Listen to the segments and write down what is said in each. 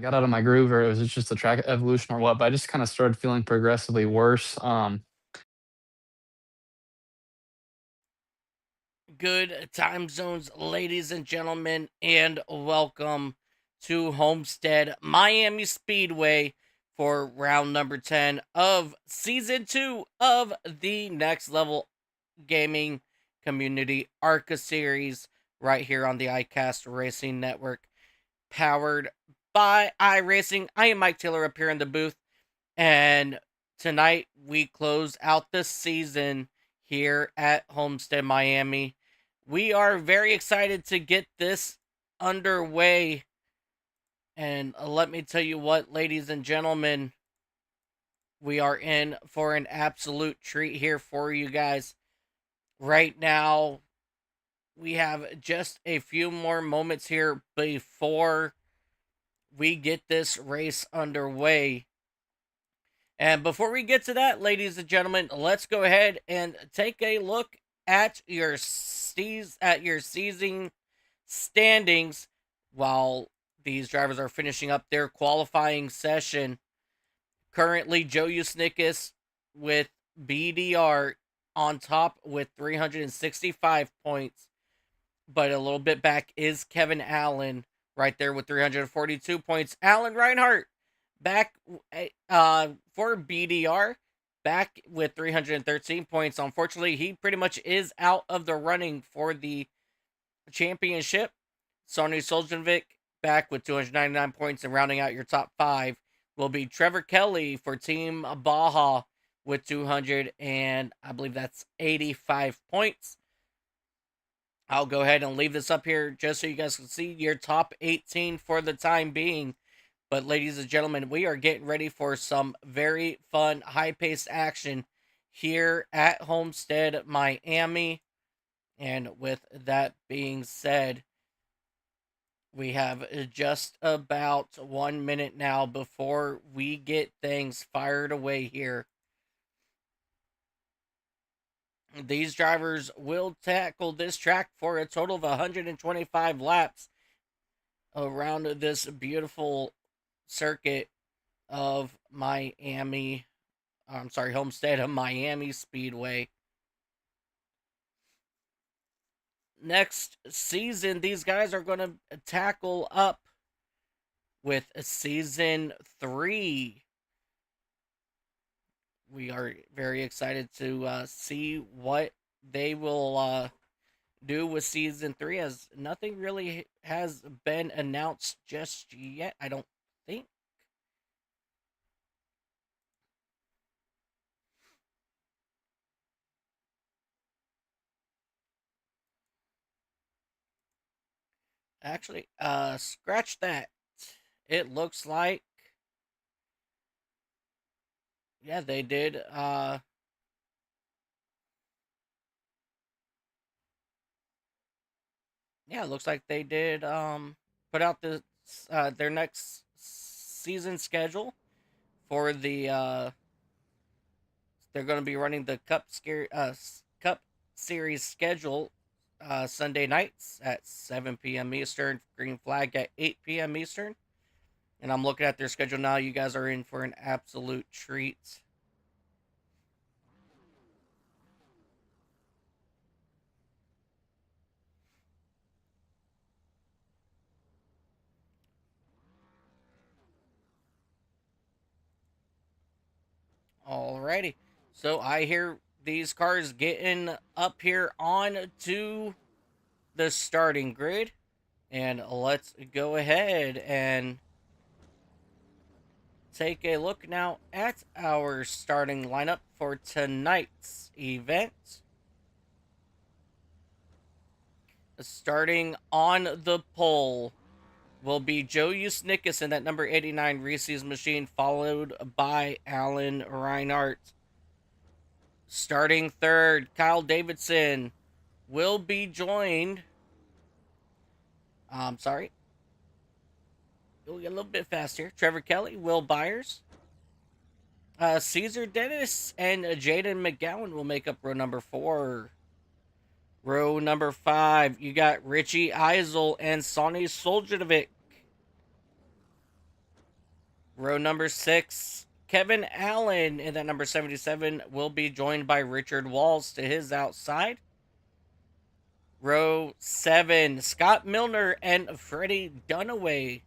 I got out of my groove or it was just a track evolution or what, but I just kind of started feeling progressively worse. Good time zones, ladies and gentlemen, and welcome to Homestead Miami Speedway for round number 10 of season 2 of the Next Level Gaming Community ARCA Series right here on the iCast Racing Network, powered by iRacing. I am Mike Taylor up here in the booth, and tonight we close out the season here at Homestead Miami. We are very excited to get this underway. And let me tell you what, ladies and gentlemen, we are in for an absolute treat here for you guys. Right now, we have just a few more moments here before we get this race underway. And before we get to that, ladies and gentlemen, let's go ahead and take a look at your season standings while these drivers are finishing up their qualifying session. Currently, Joe Usnickus with BDR on top with 365 points, but a little bit back is Kevin Allen right there with 342 points. Alan Reinhart back for BDR, back with 313 points. Unfortunately, he pretty much is out of the running for the championship. Sonny Soljovic back with 299 points, and rounding out your top 5 will be Trevor Kelly for Team Baja with 200, and I believe that's 85 points. I'll go ahead and leave this up here just so you guys can see your top 18 for the time being. But ladies and gentlemen, we are getting ready for some very fun, high-paced action here at Homestead, Miami. And with that being said, we have just about 1 minute now before we get things fired away here. These drivers will tackle this track for a total of 125 laps around this beautiful circuit of Homestead of Miami Speedway. Next season, these guys are going to tackle up with season 3. We are very excited to see what they will do with season 3, as nothing really has been announced just yet, I don't think. Actually, scratch that. It looks like, yeah, they did. Yeah, it looks like they did. Put out their next season schedule for the. They're going to be running the Cup Series schedule Sunday nights at 7 p.m. Eastern. Green flag at 8 p.m. Eastern. And I'm looking at their schedule now. You guys are in for an absolute treat. Alrighty. So I hear these cars getting up here on to the starting grid. And let's go ahead and take a look now at our starting lineup for tonight's event. Starting on the pole will be Joe Usnickus in that number 89 Reese's machine, followed by Alan Reinhart. Starting third, Kyle Davidson will be joined. Sorry. We'll get a little bit faster. Trevor Kelly, Will Byers, Caesar Dennis, and Jaden McGowan will make up row number 4. Row number 5, you got Richie Eisel and Sonny Soljovic. Row number 6, Kevin Allen in that number 77 will be joined by Richard Walls to his outside. Row 7, Scott Milner and Freddie Dunaway.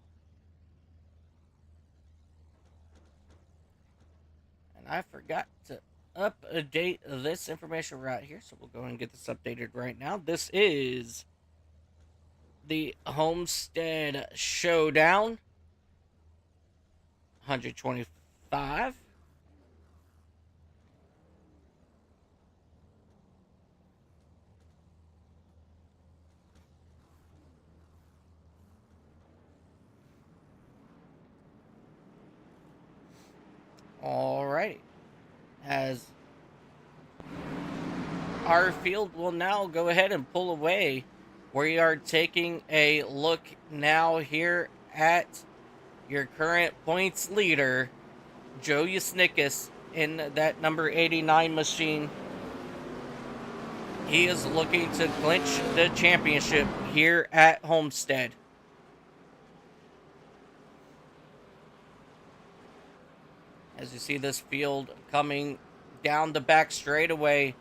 And I forgot to update this information right here, so we'll go and get this updated right now. This is the Homestead Showdown 125. Alrighty. As our field will now go ahead and pull away, we are taking a look now here at your current points leader, Joe Yusnickas, in that number 89 machine. He is looking to clinch the championship here at Homestead. As you see this field coming down the back straightaway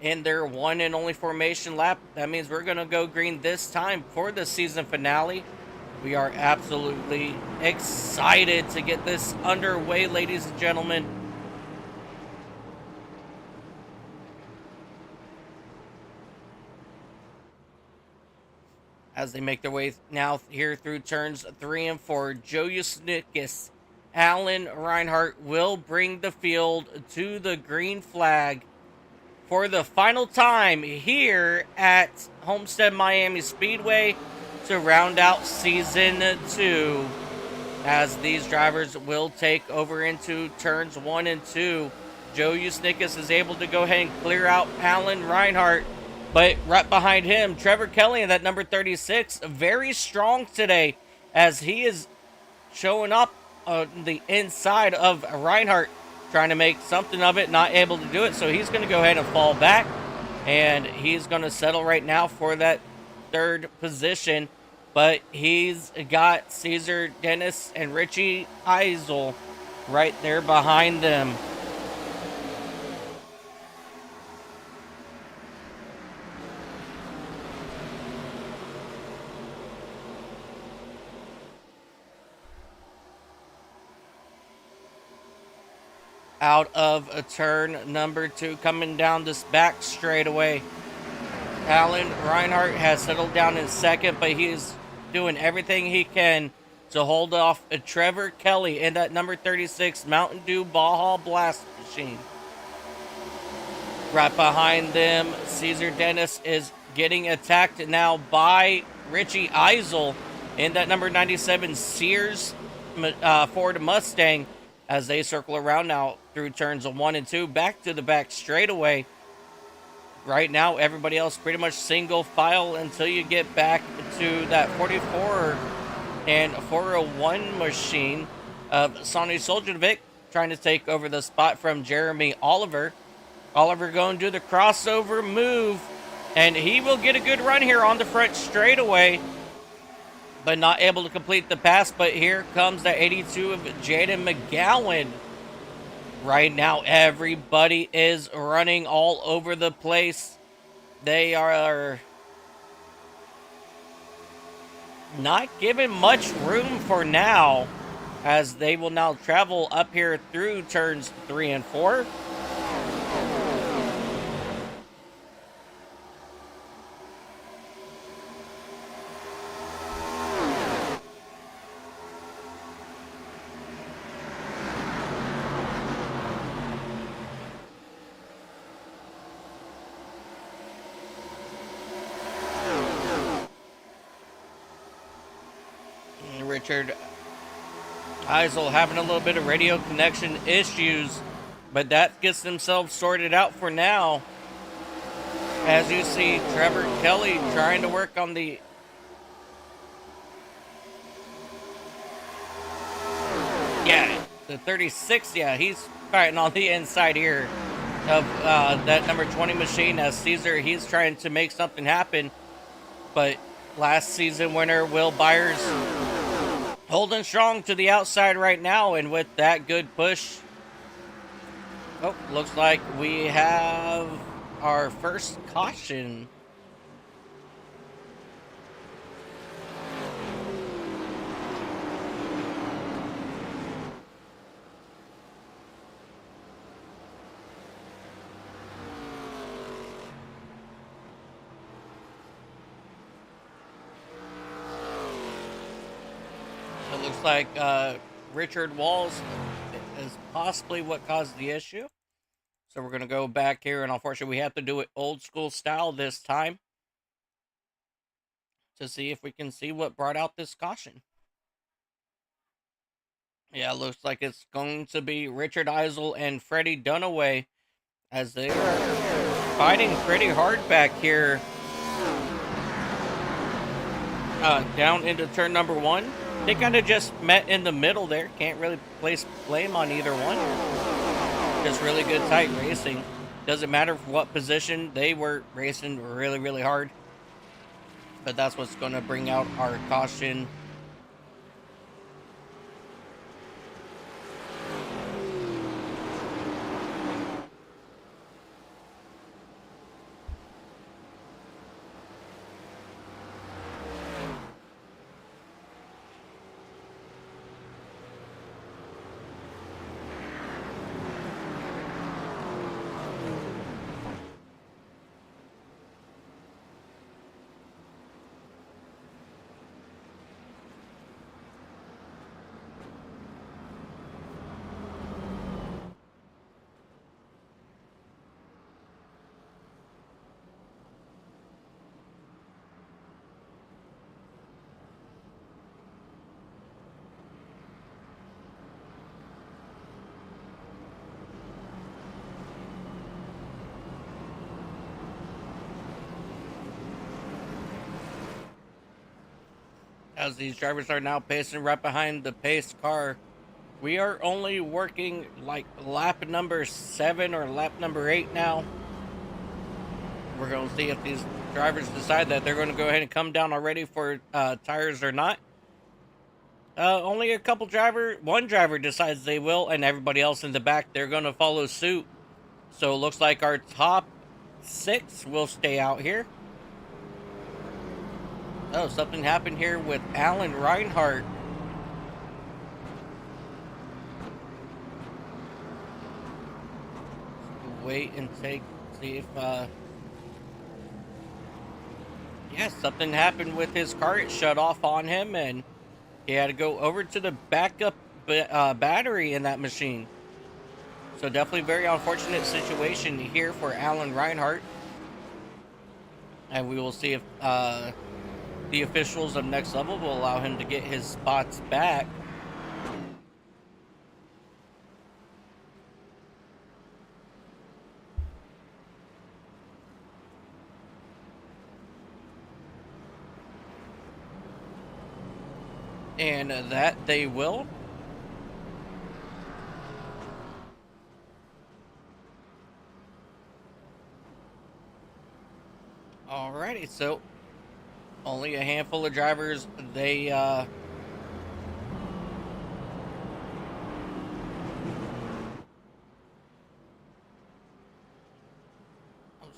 in their one and only formation lap. That means we're going to go green this time for the season finale. We are absolutely excited to get this underway, ladies and gentlemen. As they make their way now here through turns 3 and 4, Joe Yusnickas, Alan Reinhart will bring the field to the green flag for the final time here at Homestead-Miami Speedway to round out Season 2. As these drivers will take over into turns 1 and 2. Joe Yusnickas is able to go ahead and clear out Alan Reinhart. But right behind him, Trevor Kelly in that number 36, very strong today as he is showing up on the inside of Reinhart, trying to make something of it, not able to do it. So he's going to go ahead and fall back, and he's going to settle right now for that third position. But he's got Caesar Dennis and Richie Eisel right there behind them. Out of a turn number 2, coming down this back straightaway, Alan Reinhart has settled down in second, but he is doing everything he can to hold off Trevor Kelly in that number 36 Mountain Dew Baja Blast machine. Right behind them, Caesar Dennis is getting attacked now by Richie Eisel in that number 97 Sears Ford Mustang, as they circle around now through turns 1 and 2, back to the back straightaway. Right now, everybody else pretty much single file until you get back to that 44 and 401 machine of Sonny Soljovic, trying to take over the spot from Jeremy Oliver. Oliver going to do the crossover move, and he will get a good run here on the front straightaway, but not able to complete the pass. But here comes the 82 of Jaden McGowan. Right now, everybody is running all over the place. They are not given much room for now, as they will now travel up here through turns 3 and 4. Richard Eisel having a little bit of radio connection issues, but that gets themselves sorted out for now. As you see, Trevor Kelly trying to work on the the 36. He's fighting on the inside here of that number 20 machine, as Caesar, he's trying to make something happen. But last season winner Will Byers Holding strong to the outside right now, and with that good push. Oh, looks like we have our first caution. It looks like Richard Walls is possibly what caused the issue. So we're going to go back here, and unfortunately we have to do it old school style this time to see if we can see what brought out this caution. Yeah, it looks like it's going to be Richard Eisel and Freddie Dunaway as they are fighting pretty hard back here down into turn number 1. They kind of just met in the middle there. Can't really place blame on either one. Just really good tight racing. Doesn't matter what position, they were racing really, really hard. But that's what's going to bring out our caution. As these drivers are now pacing right behind the pace car. We are only working like lap number 7 or lap number 8 now. We're going to see if these drivers decide that they're going to go ahead and come down already for tires or not. Only one driver decides they will, and everybody else in the back, they're going to follow suit. So it looks like our top 6 will stay out here. Oh, something happened here with Alan Reinhart. Wait and see if, yeah, something happened with his car. It shut off on him, and he had to go over to the backup battery in that machine. So definitely very unfortunate situation here for Alan Reinhart. And we will see if the officials of Next Level will allow him to get his spots back. And that they will. Alrighty, so only a handful of drivers, they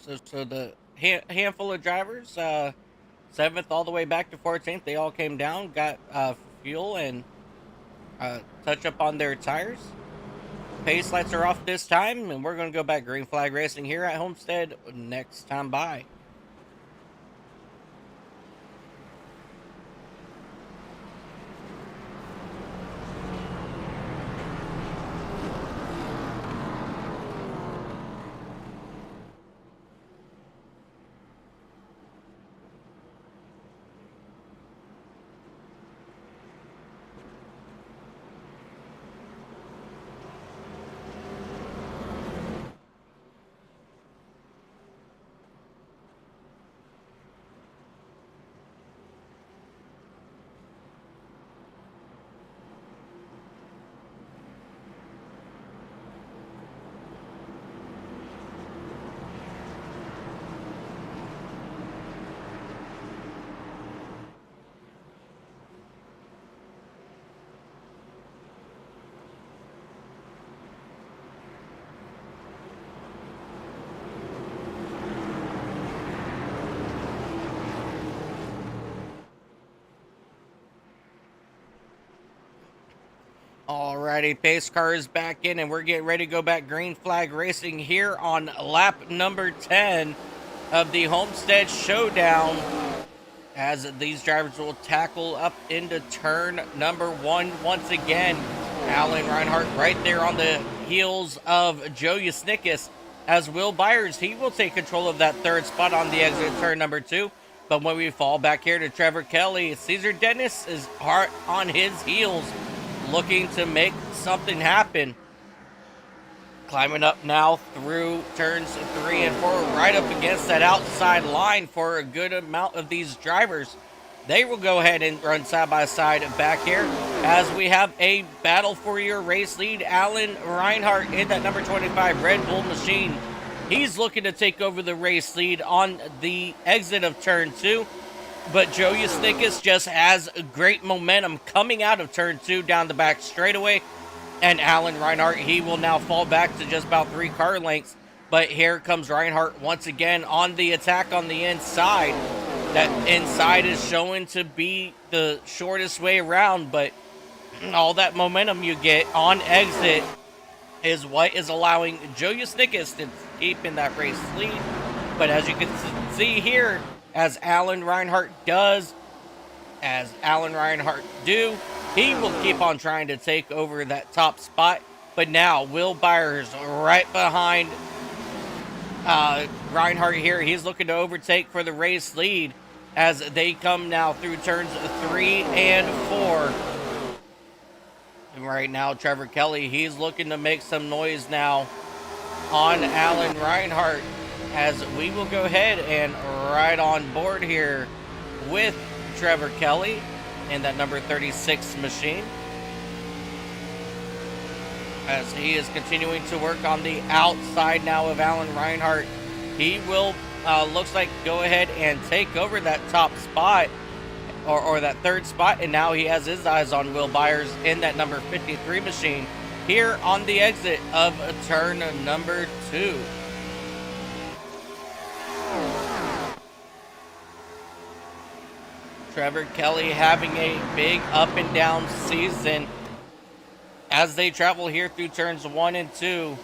so the handful of drivers, 7th all the way back to 14th, they all came down, got fuel and touch up on their tires. Pace lights are off this time, and we're going to go back green flag racing here at Homestead next time by. Alrighty, pace car is back in, and we're getting ready to go back green flag racing here on lap number 10 of the Homestead Showdown, as these drivers will tackle up into turn number 1 once again. Alan Reinhart right there on the heels of Joe Yusnickas, as Will Byers, he will take control of that third spot on the exit of turn number 2. But when we fall back here to Trevor Kelly, Caesar Dennis is hard on his heels, looking to make something happen. Climbing up now through turns 3 and 4, right up against that outside line for a good amount of these drivers. They will go ahead and run side by side back here, as we have a battle for your race lead. Alan Reinhart in that number 25 Red Bull machine. He's looking to take over the race lead on the exit of turn 2. But Joe Yusnickas just has great momentum coming out of turn 2 down the back straightaway. And Alan Reinhart, he will now fall back to just about 3 car lengths. But here comes Reinhart once again on the attack on the inside. That inside is showing to be the shortest way around, but all that momentum you get on exit is what is allowing Joe Yusnickas to keep in that race lead. But as you can see here, as Alan Reinhart do, he will keep on trying to take over that top spot. But now Will Byers right behind Reinhart here. He's looking to overtake for the race lead as they come now through turns 3 and 4. And right now, Trevor Kelly, he's looking to make some noise now on Alan Reinhart, as we will go ahead and ride on board here with Trevor Kelly in that number 36 machine, as he is continuing to work on the outside now of Alan Reinhart. He will, looks like, go ahead and take over that top spot, or that third spot, and now he has his eyes on Will Byers in that number 53 machine here on the exit of turn number 2. Trevor Kelly having a big up and down season as they travel here through turns 1 and 2.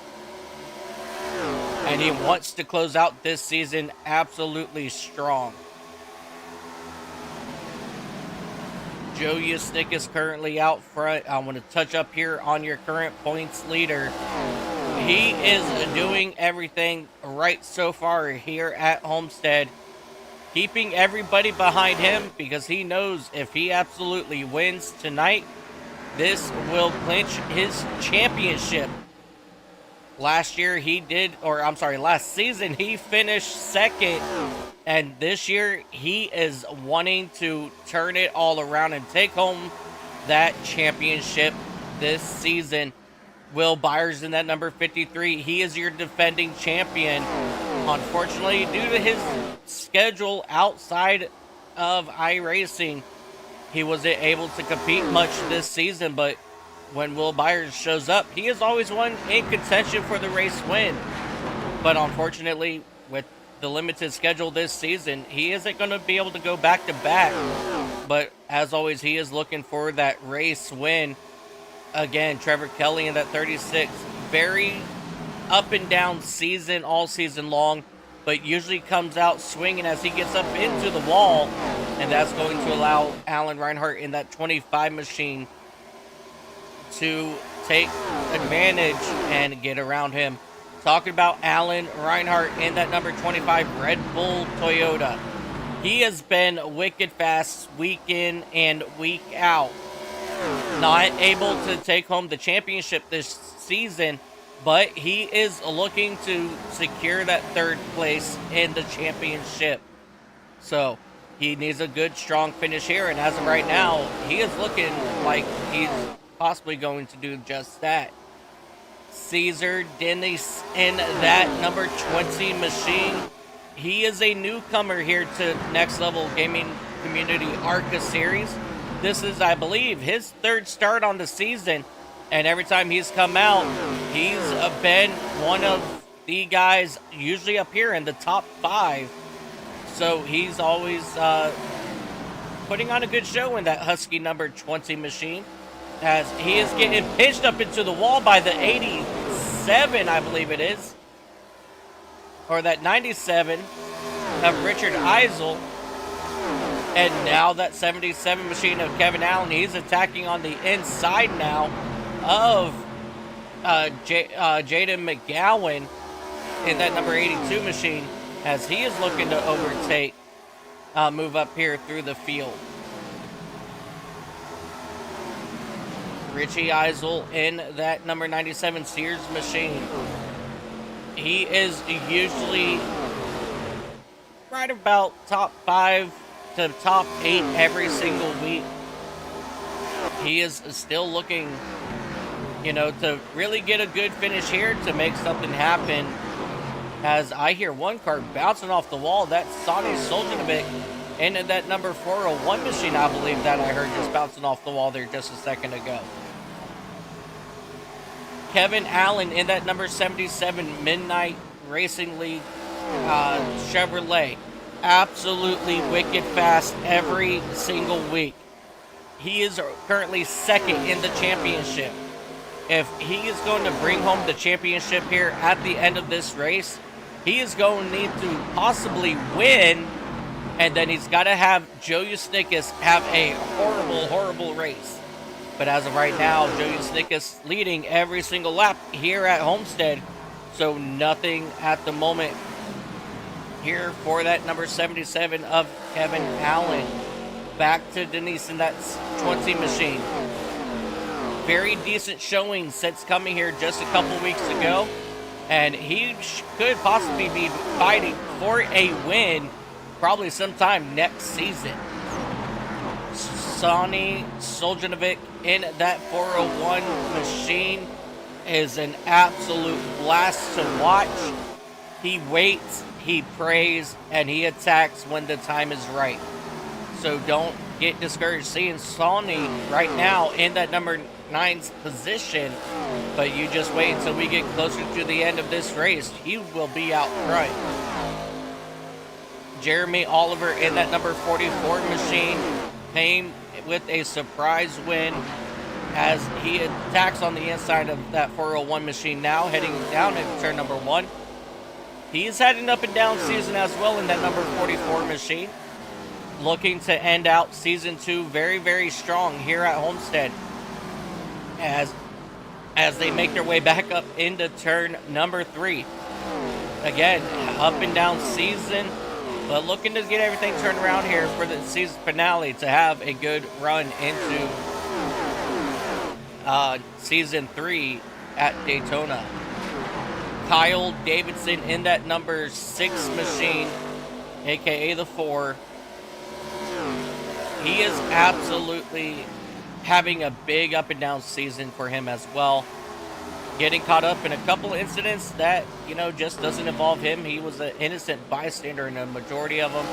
And he wants to close out this season absolutely strong. Joe Yusnickas currently out front. I want to touch up here on your current points leader. He is doing everything right so far here at Homestead, keeping everybody behind him, because he knows if he absolutely wins tonight, this will clinch his championship. Last season he finished second, and this year he is wanting to turn it all around and take home that championship this season. Will Byers in that number 53, he is your defending champion. Unfortunately, due to his schedule outside of iRacing, he wasn't able to compete much this season, but when Will Byers shows up, he is always one in contention for the race win. But unfortunately, with the limited schedule this season, he isn't going to be able to go back to back. But as always, he is looking for that race win. Again, Trevor Kelly in that 36, very up and down season all season long, but usually comes out swinging as he gets up into the wall, and that's going to allow Alan Reinhart in that 25 machine to take advantage and get around him. Talking about Alan Reinhart in that number 25 Red Bull Toyota. He has been wicked fast week in and week out. Not able to take home the championship this season, but he is looking to secure that third place in the championship. So he needs a good, strong finish here, and as of right now, he is looking like he's possibly going to do just that. Caesar Dennis in that number 20 machine. He is a newcomer here to Next-Level Gaming Community ARCA Series. This is, I believe, his third start on the season, and every time he's come out, he's been one of the guys usually up here in the top 5. So he's always putting on a good show in that Husky number 20 machine. as he is getting pinched up into the wall by the 87, I believe it is, or that 97 of Richard Eisel. And now that 77 machine of Kevin Allen, he's attacking on the inside now of Jaden McGowan in that number 82 machine, as he is looking to overtake, move up here through the field. Richie Eisel in that number 97 Sears machine. He is usually right about top 5 to top 8 every single week. He is still looking, to really get a good finish here, to make something happen. As I hear one car bouncing off the wall, that's Sonny Soljanovic in that number 401 machine, I believe that I heard just bouncing off the wall there just a second ago. Kevin Allen in that number 77 Midnight Racing League Chevrolet. Absolutely wicked fast every single week. He is currently second in the championship. If he is going to bring home the championship here at the end of this race, he is going to need to possibly win, and then he's got to have Joe Usnickas have a horrible, horrible race. But as of right now, Joe Usnickas leading every single lap here at Homestead, so nothing at the moment here for that number 77 of Kevin Allen. Back to Denise in that 20 machine. Very decent showing since coming here just a couple weeks ago, and he could possibly be fighting for a win probably sometime next season. Sonny Soljanovic in that 401 machine is an absolute blast to watch. He waits, he prays, and he attacks when the time is right. So don't get discouraged seeing Sonny right now in that number 9's position, but you just wait until we get closer to the end of this race. He will be out front. Jeremy Oliver in that number 44 machine came with a surprise win as he attacks on the inside of that 401 machine now, heading down into turn number 1. He's had an up and down season as well in that number 44 machine, looking to end out season 2 very, very strong here at Homestead as they make their way back up into turn number 3. Again, up and down season, but looking to get everything turned around here for the season finale to have a good run into season 3 at Daytona. Kyle Davidson in that number 6 machine, aka the 4. He is absolutely having a big up and down season for him as well. Getting caught up in a couple incidents that, just doesn't involve him. He was an innocent bystander in a majority of them,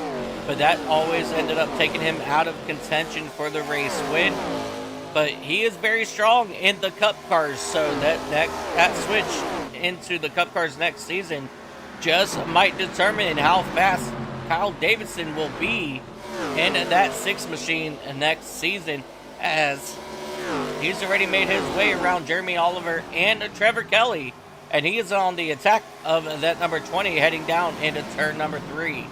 but that always ended up taking him out of contention for the race win. But he is very strong in the Cup cars, so that switch into the Cup cars next season just might determine how fast Kyle Davidson will be in that 6 machine next season, as he's already made his way around Jeremy Oliver and Trevor Kelly, and he is on the attack of that number 20 heading down into turn number 3.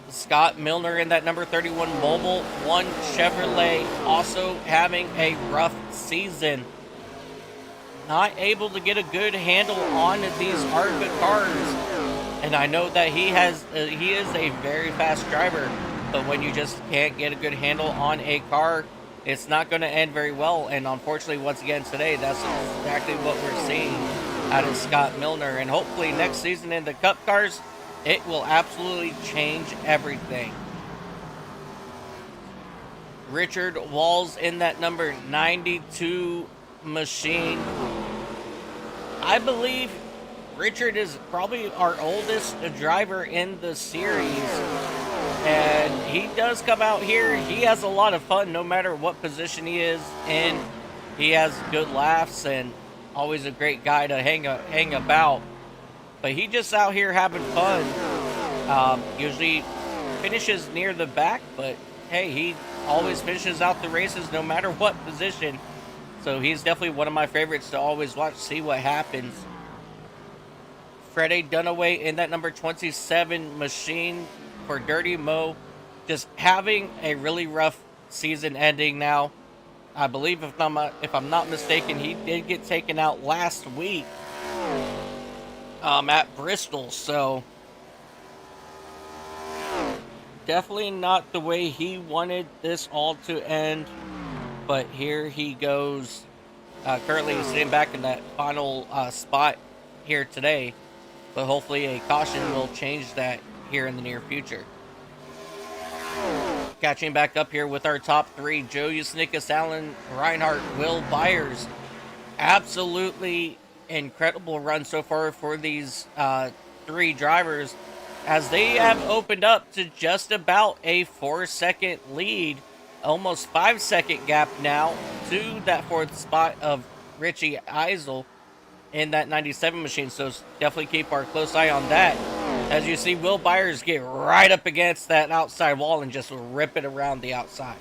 Scott Milner in that number 31 Mobile 1 Chevrolet also having a rough season. Not able to get a good handle on these ARCA cars, and I know that he is a very fast driver, but when you just can't get a good handle on a car, it's not going to end very well. And unfortunately, once again today, that's exactly what we're seeing out of Scott Milner. And hopefully next season in the Cup cars, it will absolutely change everything. Richard Walls in that number 92 machine. I believe Richard is probably our oldest driver in the series, and he does come out here. He has a lot of fun no matter what position he is in. He has good laughs and always a great guy to hang about. But he just out here having fun. Usually finishes near the back, but hey, always finishes out the races no matter what position. So he's definitely one of my favorites to always watch, see what happens. Freddie Dunaway in that number 27 machine for Dirty Mo, just having a really rough season ending now. I believe, if I'm not mistaken, he did get taken out last week at Bristol. So definitely not the way he wanted this all to end. But here he goes. Currently sitting back in that final spot here today. But hopefully a caution will change that here in the near future. Catching back up here with our top three, Joe Usnickas, Alan Reinhart, Will Byers. Absolutely incredible run so far for these three drivers, as they have opened up to just about a 4-second lead, almost 5-second gap now to that fourth spot of Richie Eisel in that 97 machine. So definitely keep our close eye on that. As you see, Will Byers get right up against that outside wall and just rip it around the outside.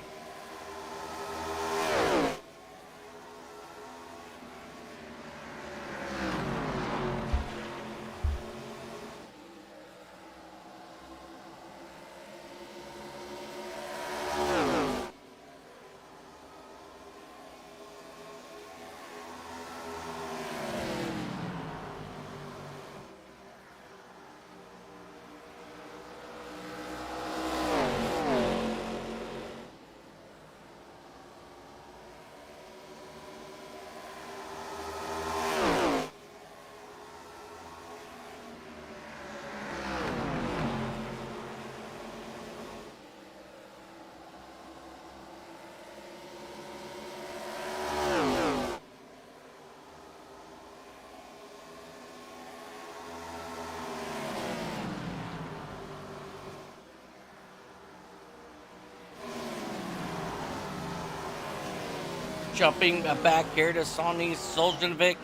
Jumping back here to Sonny Soljanovic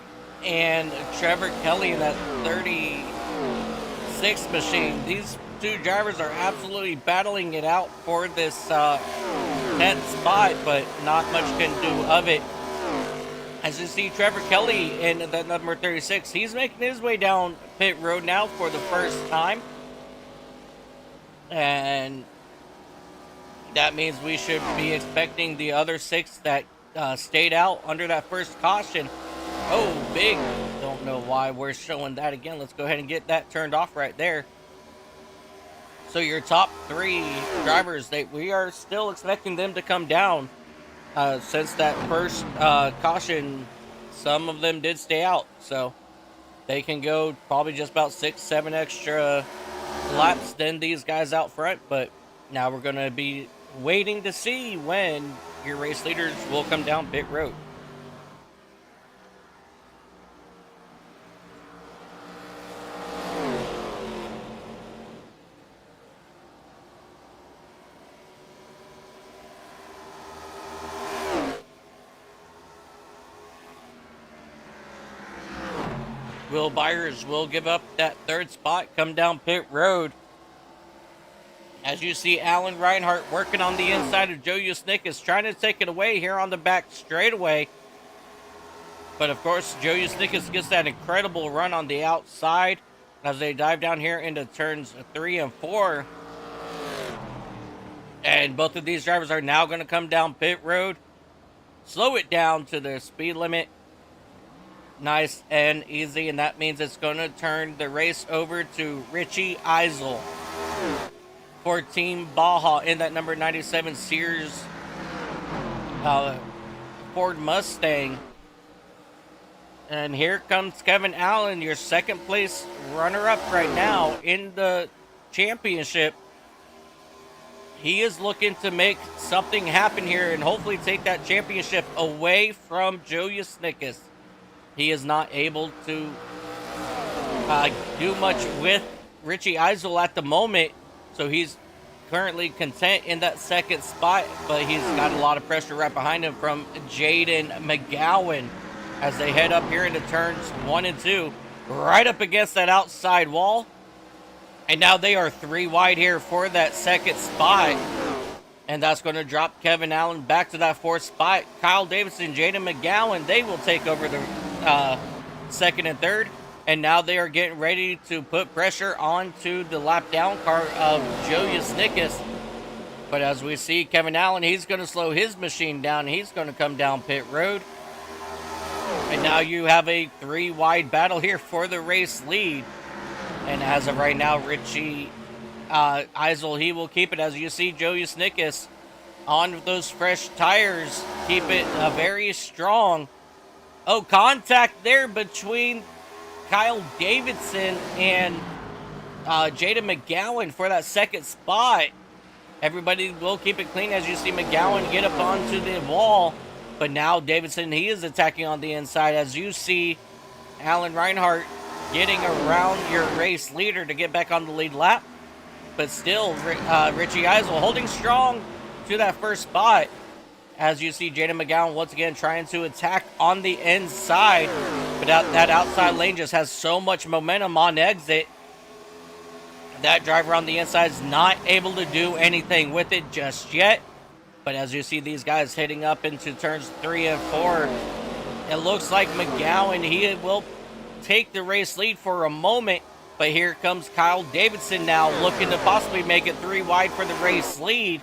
and Trevor Kelly in that 36 machine. These two drivers are absolutely battling it out for this 10th spot, but not much can do of it. As you see, Trevor Kelly in that number 36, he's making his way down pit road now for the first time. And that means we should be expecting the other 6 that stayed out under that first caution. Oh, big. Don't know why we're showing that again. Let's go ahead and get that turned off right there. So your top 3 drivers, we are still expecting them to come down. Since that first caution, some of them did stay out. So they can go probably just about 6-7 extra laps than these guys out front. But now we're going to be waiting to see when your race leaders will come down pit road. Will Byers will give up that 3rd spot, come down pit road. As you see, Alan Reinhart working on the inside of Joe Usnickas, trying to take it away here on the back straightaway. But of course, Joe Usnickas gets that incredible run on the outside as they dive down here into turns 3 and 4. And both of these drivers are now going to come down pit road, slow it down to their speed limit. Nice and easy, and that means it's going to turn the race over to Richie Eisel for Team Baja in that number 97 Sears Ford Mustang. And here comes Kevin Allen, your 2nd place runner-up right now in the championship. He is looking to make something happen here and hopefully take that championship away from Joe Usnickas. He is not able to do much with Richie Eisel at the moment, so he's currently content in that 2nd spot, but he's got a lot of pressure right behind him from Jaden McGowan as they head up here into turns 1 and 2, right up against that outside wall. And now they are 3 wide here for that 2nd spot. And that's going to drop Kevin Allen back to that fourth spot. Kyle Davidson, Jaden McGowan, they will take over the second and third. And now they are getting ready to put pressure onto the lap down car of Joe Yasnikas. But as we see, Kevin Allen, he's going to slow his machine down. He's going to come down pit road. And now you have a 3-wide battle here for the race lead. And as of right now, Richie Eisel, he will keep it. As you see, Joe Yasnikas on those fresh tires, keep it very strong. Oh, contact there between Kyle Davidson and Jada McGowan for that second spot. Everybody will keep it clean as you see McGowan get up onto the wall. But now Davidson, he is attacking on the inside as you see Alan Reinhart getting around your race leader to get back on the lead lap. But still, Richie Eisel holding strong to that first spot. As you see Jaden McGowan once again trying to attack on the inside. But that outside lane just has so much momentum on exit. That driver on the inside is not able to do anything with it just yet. But as you see these guys heading up into turns 3 and 4, it looks like McGowan, he will take the race lead for a moment. But here comes Kyle Davidson now looking to possibly make it 3 wide for the race lead.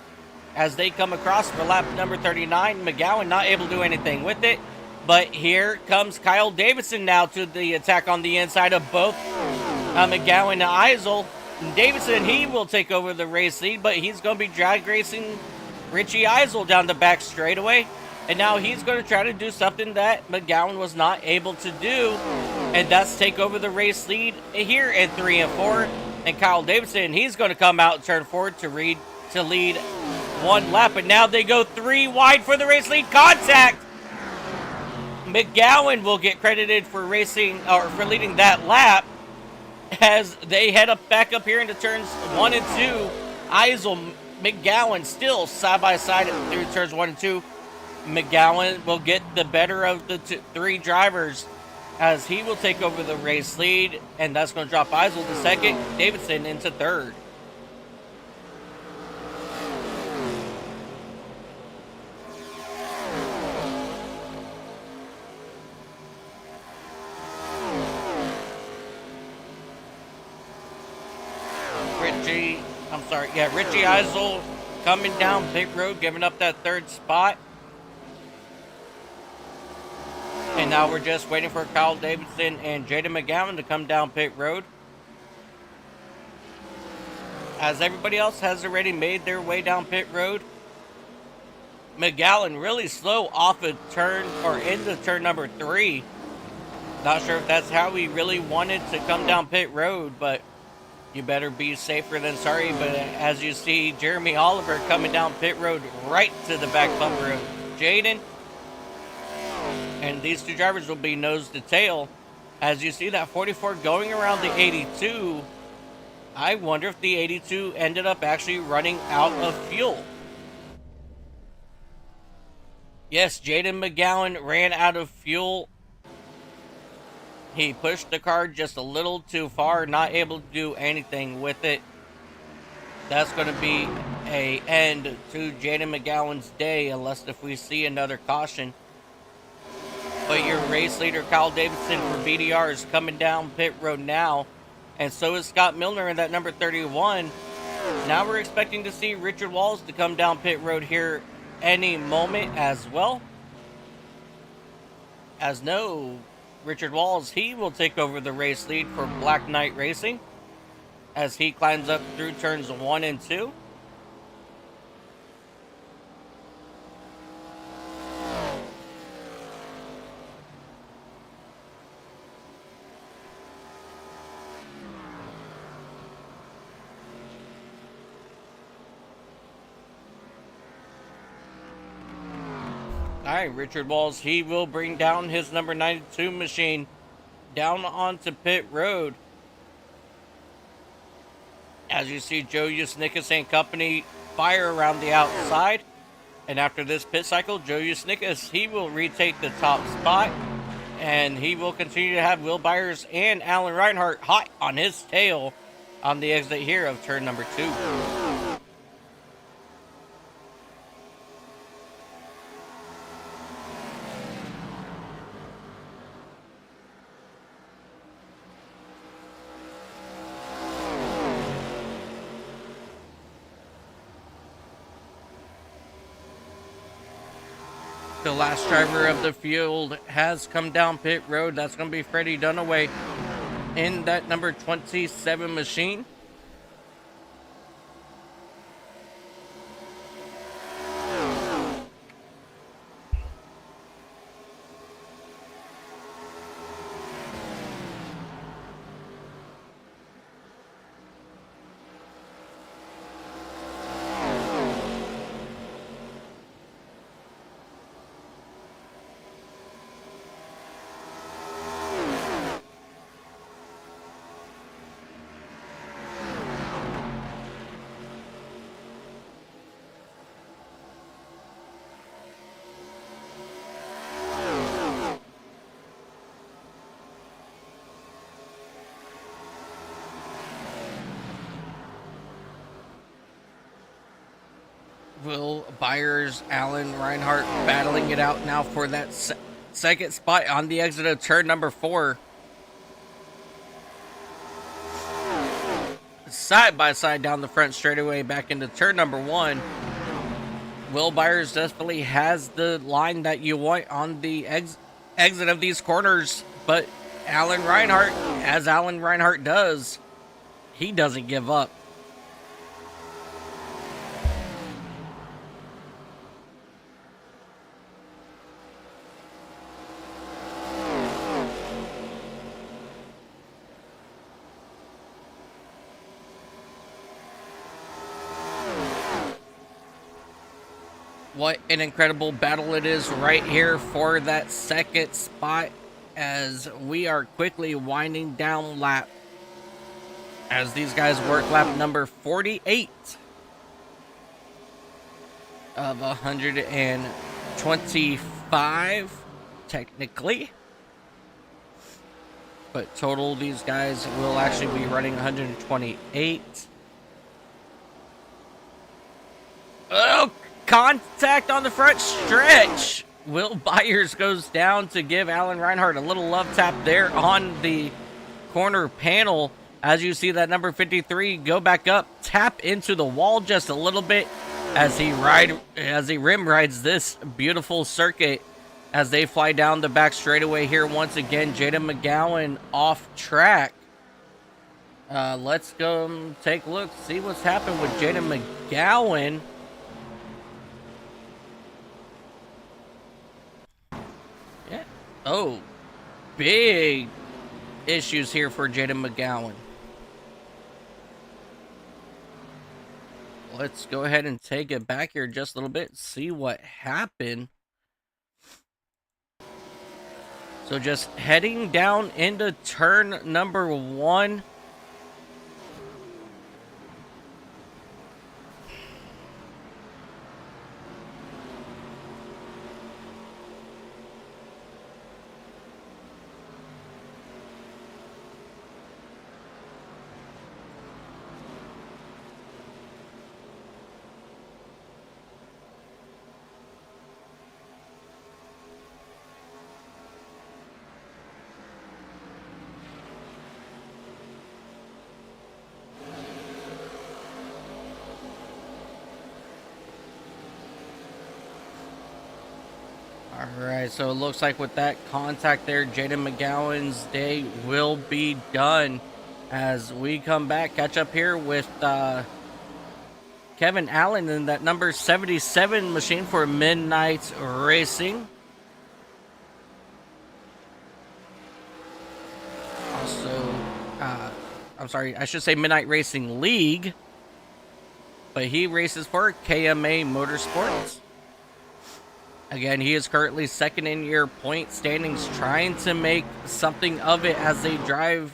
As they come across for lap number 39, McGowan not able to do anything with it. But here comes Kyle Davidson now to the attack on the inside of both McGowan and Eisel. Davidson, he will take over the race lead, but he's going to be drag racing Richie Eisel down the back straightaway. And now he's going to try to do something that McGowan was not able to do. And that's take over the race lead here at 3 and 4. And Kyle Davidson, he's going to come out and turn forward to lead 1 lap. And now they go 3 wide for the race lead. Contact! McGowan will get credited for racing or for leading that lap as they head back up here into turns 1 and 2. Eisel, McGowan still side by side through turns 1 and 2. McGowan will get the better of the 3 drivers as he will take over the race lead, and that's going to drop Eisel to second, Davidson into third. Richie Eisel coming down pit road, giving up that 3rd spot. And now we're just waiting for Kyle Davidson and Jaden McGowan to come down pit road. As everybody else has already made their way down pit road. McGowan really slow off a turn or into turn number 3. Not sure if that's how he really wanted to come down pit road, but you better be safer than sorry. But as you see, Jeremy Oliver coming down pit road right to the back bumper of Jaden. And these 2 drivers will be nose to tail. As you see that 44 going around the 82. I wonder if the 82 ended up actually running out of fuel. Yes, Jaden McGowan ran out of fuel. He pushed the car just a little too far, not able to do anything with it. That's going to be an end to Jaden McGowan's day, unless if we see another caution. But your race leader, Kyle Davidson for BDR, is coming down pit road now. And so is Scott Milner in that number 31. Now we're expecting to see Richard Walls to come down pit road here any moment as well. As no, Richard Walls, he will take over the race lead for Black Knight Racing as he climbs up through turns 1 and 2. All right, Richard Walls, he will bring down his number 92 machine down onto pit road. As you see, Joe Yasnikas and company fire around the outside. And after this pit cycle, Joe Yasnikas, he will retake the top spot. And he will continue to have Will Byers and Alan Reinhart hot on his tail on the exit here of turn number 2. The last driver of the field has come down pit road. That's going to be Freddie Dunaway in that number 27 machine. Will Byers, Alan Reinhart battling it out now for that second spot on the exit of turn number 4. Side by side down the front straightaway back into turn number 1. Will Byers definitely has the line that you want on the exit of these corners, but Alan Reinhart, as Alan Reinhart does, he doesn't give up. What an incredible battle it is right here for that second spot as we are quickly winding down lap as these guys work lap number 48 of 125 technically, but total these guys will actually be running 128. Oh, contact on the front stretch. Will Byers goes down to give Alan Reinhart a little love tap there on the corner panel. As you see that number 53 go back up, tap into the wall just a little bit as he rim rides this beautiful circuit as they fly down the back straightaway here once again. Jaden McGowan off track. Let's go take a look, see what's happened with Jaden McGowan. Oh, big issues here for Jaden McGowan. Let's go ahead and take it back here just a little bit, see what happened. So just heading down into turn number 1. Alright, so it looks like with that contact there, Jaden McGowan's day will be done. As we come back, catch up here with Kevin Allen in that number 77 machine for Midnight Racing. Also, I'm sorry, I should say Midnight Racing League. But he races for KMA Motorsports. Again, he is currently second in your point standings, trying to make something of it as they dive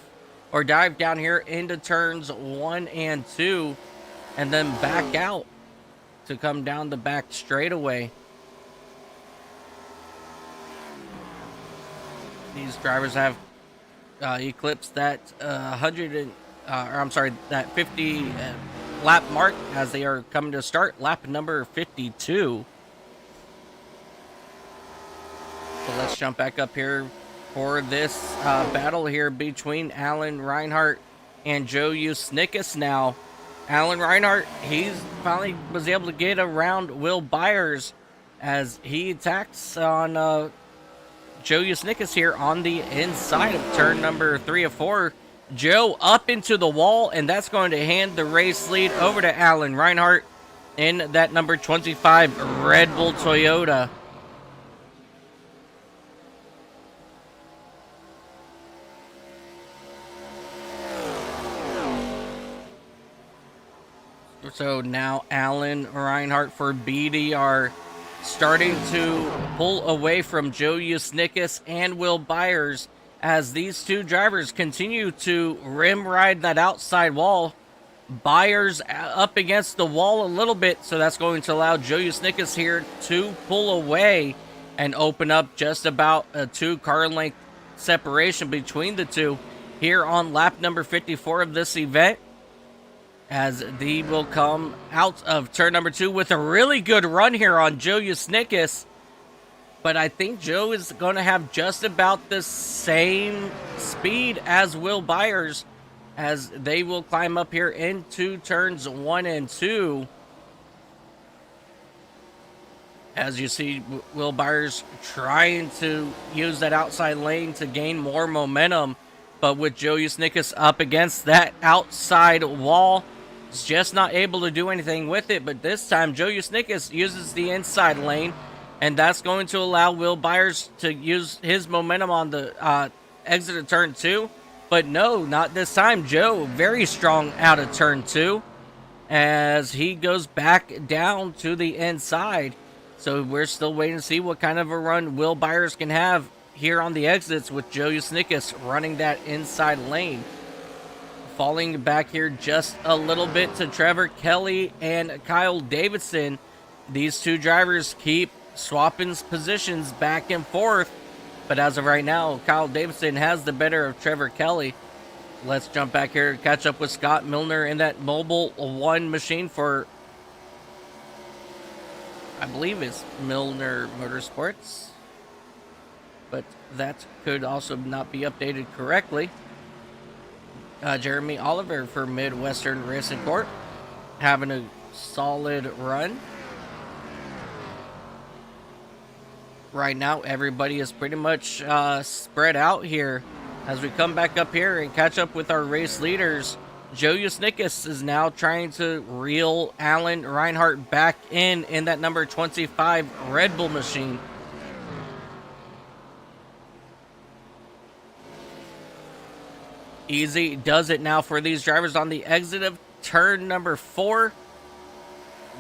down here into turns 1 and 2, and then back out to come down the back straightaway. These drivers have eclipsed that that 50 lap mark as they are coming to start lap number 52. So let's jump back up here for this battle here between Alan Reinhart and Joe Usnickus now. Alan Reinhart, he's finally was able to get around Will Byers as he attacks on Joe Yusnickas here on the inside of turn number 3 of 4. Joe up into the wall, and that's going to hand the race lead over to Alan Reinhart in that number 25 Red Bull Toyota. So now Alan Reinhart for BDR starting to pull away from Joe Yusnickas and Will Byers as these two drivers continue to rim ride that outside wall. Byers up against the wall a little bit, so that's going to allow Joe Yusnickas here to pull away and open up just about a 2-car length separation between the two here on lap number 54 of this event, as they will come out of turn number 2 with a really good run here on Joe Yusnickas. But I think Joe is going to have just about the same speed as Will Byers, as they will climb up here into turns 1 and 2. As you see, Will Byers trying to use that outside lane to gain more momentum, but with Joe Yusnickas up against that outside wall, he's just not able to do anything with it. But this time, Joe Yusnickas uses the inside lane, and that's going to allow Will Byers to use his momentum on the exit of turn 2. But no, not this time. Joe very strong out of turn 2 as he goes back down to the inside. So we're still waiting to see what kind of a run Will Byers can have here on the exits with Joe Yusnickas running that inside lane. Falling back here just a little bit to Trevor Kelly and Kyle Davidson. These two drivers keep swapping positions back and forth, but as of right now, Kyle Davidson has the better of Trevor Kelly. Let's jump back here and catch up with Scott Milner in that Mobile 1 machine for, I believe it's Milner Motorsports, but that could also not be updated correctly. Jeremy Oliver for Midwestern Racing Corp, having a solid run. Right now, everybody is pretty much spread out here. As we come back up here and catch up with our race leaders, Joe Yusnickas is now trying to reel Alan Reinhart back in that number 25 Red Bull machine. Easy does it now for these drivers on the exit of turn number 4.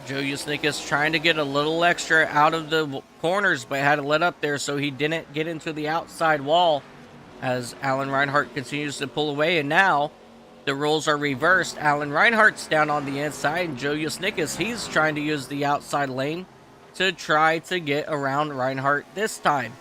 Joe Yusnickas trying to get a little extra out of the corners, but had to let up there so he didn't get into the outside wall as Alan Reinhart continues to pull away. And now the roles are reversed. Alan Reinhart's down on the inside, and Joe Yusnickas, he's trying to use the outside lane to try to get around Reinhart this time.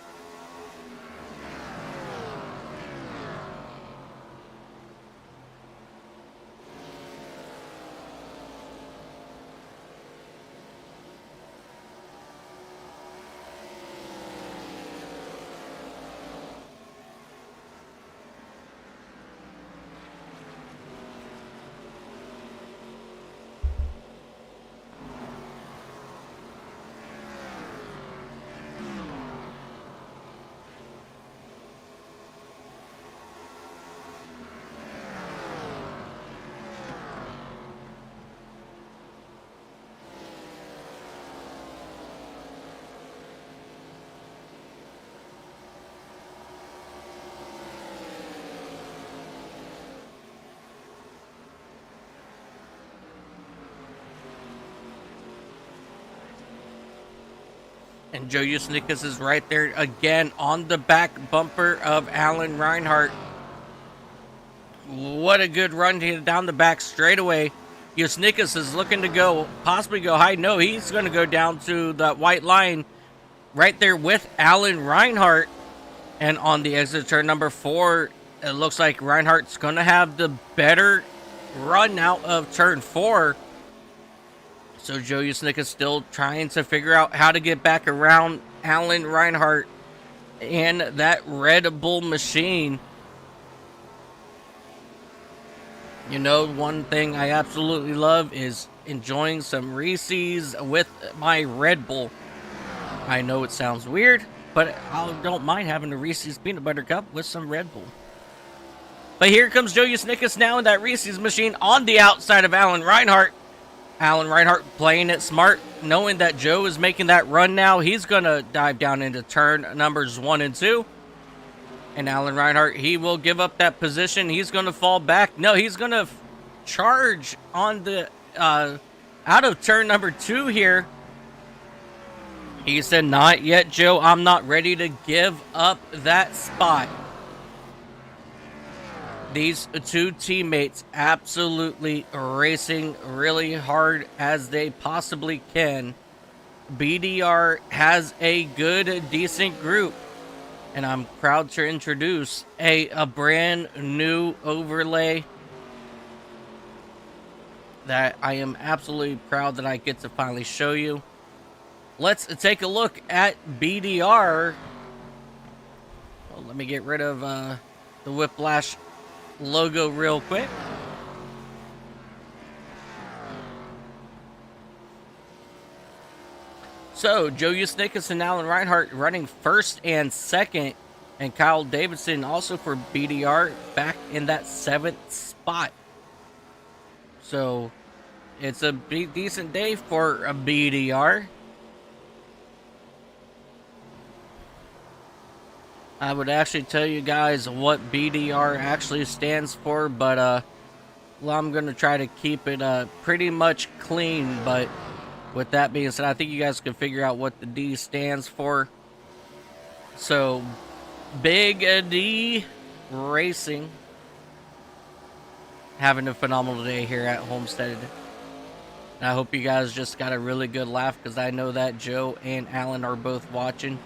And Joe Yusnickas is right there again on the back bumper of Alan Reinhart. What a good run down the back straightaway. Yusnickas is looking to possibly go high. No, he's going to go down to that white line right there with Alan Reinhart. And on the exit turn number 4, it looks like Reinhart's going to have the better run out of turn 4. So Joe Yusnickas still trying to figure out how to get back around Alan Reinhart and that Red Bull machine. You know, one thing I absolutely love is enjoying some Reese's with my Red Bull. I know it sounds weird, but I don't mind having a Reese's Peanut Butter Cup with some Red Bull. But here comes Joe Usnickas now in that Reese's machine on the outside of Alan Reinhart. Alan Reinhart playing it smart, knowing that Joe is making that run now. He's going to dive down into turn numbers 1 and 2. And Alan Reinhart, he will give up that position. He's going to fall back. No, he's going to charge on the out of turn number 2 here. He said, not yet, Joe. I'm not ready to give up that spot. These two teammates absolutely racing really hard as they possibly can. BDR has a good, decent group. And I'm proud to introduce a brand new overlay that I am absolutely proud that I get to finally show you. Let's take a look at BDR. Well, let me get rid of the Whiplash logo real quick. So, Joe Usnickas and Alan Reinhart running first and second, and Kyle Davidson also for BDR back in that 7th spot. So, it's a decent day for a BDR. I would actually tell you guys what BDR actually stands for, but well, I'm going to try to keep it pretty much clean. But with that being said, I think you guys can figure out what the D stands for. So, Big D Racing having a phenomenal day here at Homestead. And I hope you guys just got a really good laugh, because I know that Joe and Alan are both watching.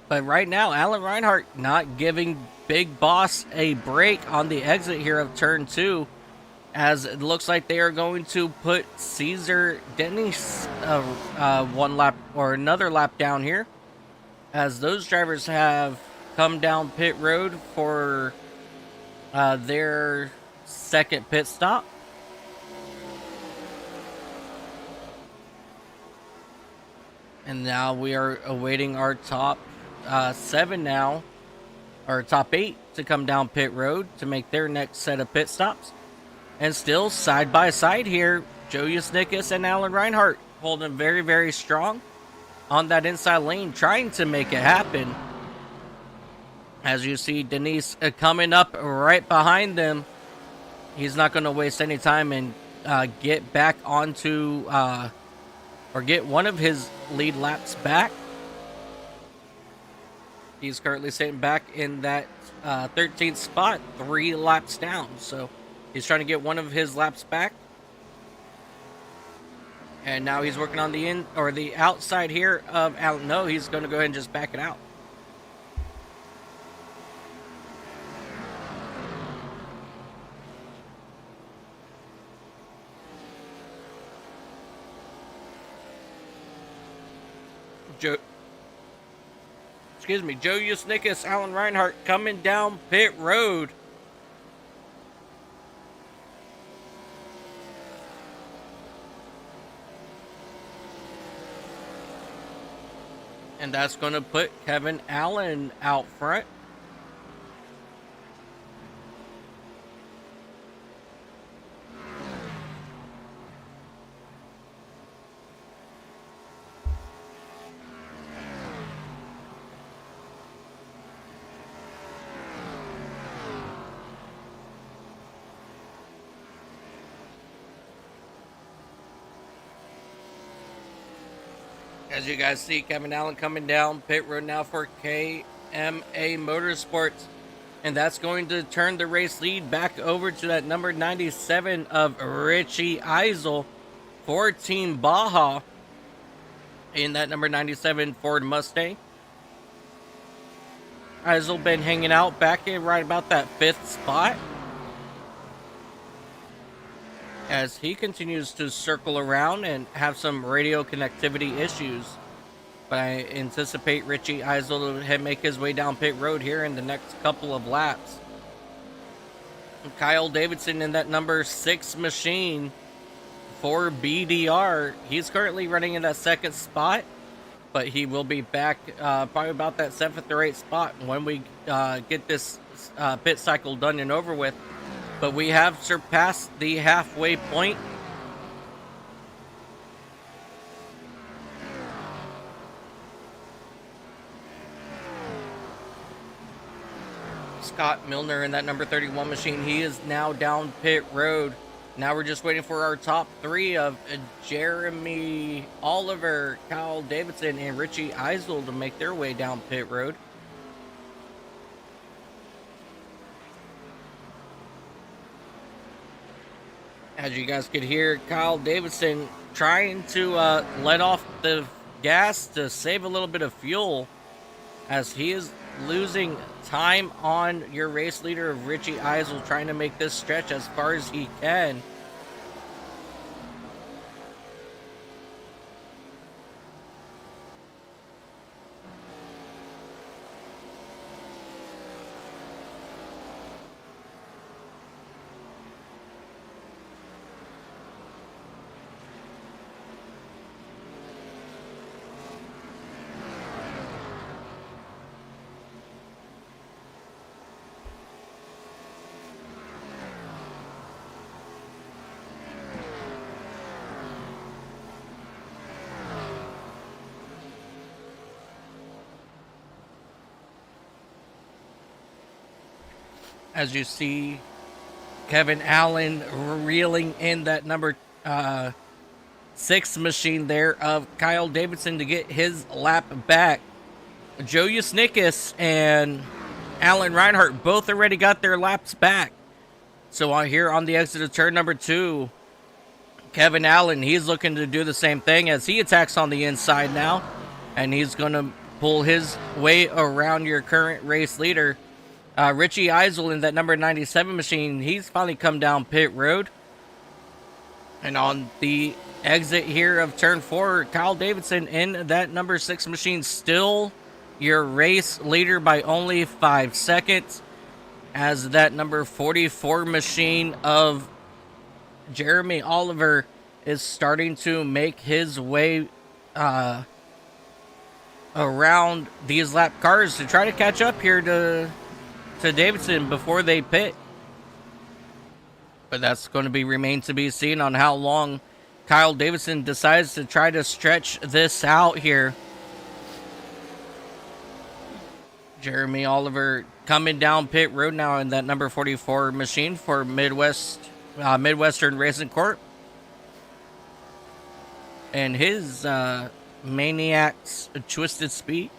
But right now, Alan Reinhart not giving Big Boss a break on the exit here of turn 2, as it looks like they are going to put Caesar Dennis one lap or another lap down here, as those drivers have come down pit road for their second pit stop. And now we are awaiting our top 7 now, or top 8 to come down pit road to make their next set of pit stops. And still side by side here, Joe Usnickas and Alan Reinhart holding very, very strong on that inside lane, trying to make it happen. As you see Denise coming up right behind them. He's not going to waste any time and get back onto, or get one of his lead laps back. He's currently sitting back in that 13th spot, 3 laps down. So he's trying to get one of his laps back. And now he's working on the the outside here of Alan. No, he's going to go ahead and just back it out. Joe Usnickas, Alan Reinhart coming down pit road. And that's going to put Kevin Allen out front. As you guys see, Kevin Allen coming down pit road now for KMA Motorsports. And that's going to turn the race lead back over to that number 97 of Richie Eisel for Team Baja in that number 97 Ford Mustang. Eisel been hanging out back in right about that 5th spot, as he continues to circle around and have some radio connectivity issues. But I anticipate Richie Eisel to make his way down pit road here in the next couple of laps. And Kyle Davidson in that number 6 machine for BDR. He's currently running in that second spot, but he will be back probably about that 7th or 8th spot when we get this pit cycle done and over with. But we have surpassed the halfway point. Scott Milner in that number 31 machine, he is now down pit road. Now we're just waiting for our top 3 of Jeremy Oliver, Kyle Davidson, and Richie Eisel to make their way down pit road. As you guys could hear, Kyle Davidson trying to let off the gas to save a little bit of fuel, as he is losing time on your race leader of Richie Eisel, trying to make this stretch as far as he can. As you see, Kevin Allen reeling in that number 6 machine there of Kyle Davidson to get his lap back. Joe Yusnickus and Alan Reinhart both already got their laps back. So here on the exit of turn number 2, Kevin Allen, he's looking to do the same thing as he attacks on the inside now. And he's going to pull his way around your current race leader. Richie Eisel in that number 97 machine, he's finally come down pit road. And on the exit here of turn 4, Kyle Davidson in that number 6 machine, still your race leader by only 5 seconds. As that number 44 machine of Jeremy Oliver is starting to make his way around these lap cars to try to catch up here to Davidson before they pit. But that's going to remain to be seen on how long Kyle Davidson decides to try to stretch this out here. Jeremy Oliver coming down pit road now in that number 44 machine for Midwestern Racing Corp. And his Maniac's Twisted Speed.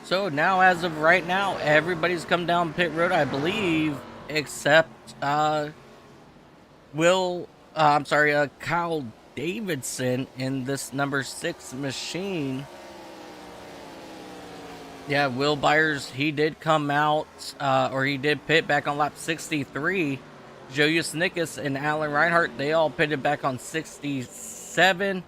So now, as of right now, everybody's come down pit road, I believe, except Kyle Davidson in this number 6 machine. Yeah, Will Byers, he did come out, or he did pit back on lap 63. Joe Yusnickus and Alan Reinhart, they all pitted back on 67.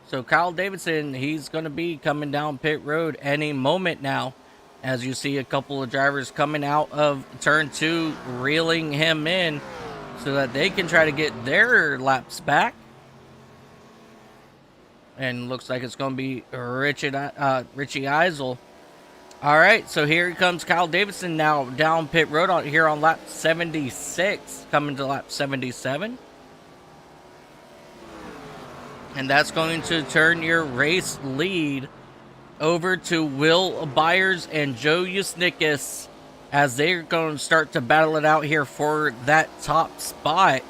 So Kyle Davidson, he's going to be coming down pit road any moment now. As you see a couple of drivers coming out of turn 2, reeling him in so that they can try to get their laps back. And looks like it's going to be Richie Eisel. All right, so here comes Kyle Davidson now down pit road here on lap 76, coming to lap 77. And that's going to turn your race lead over to Will Byers and Joe Yusnickus as they're going to start to battle it out here for that top spot.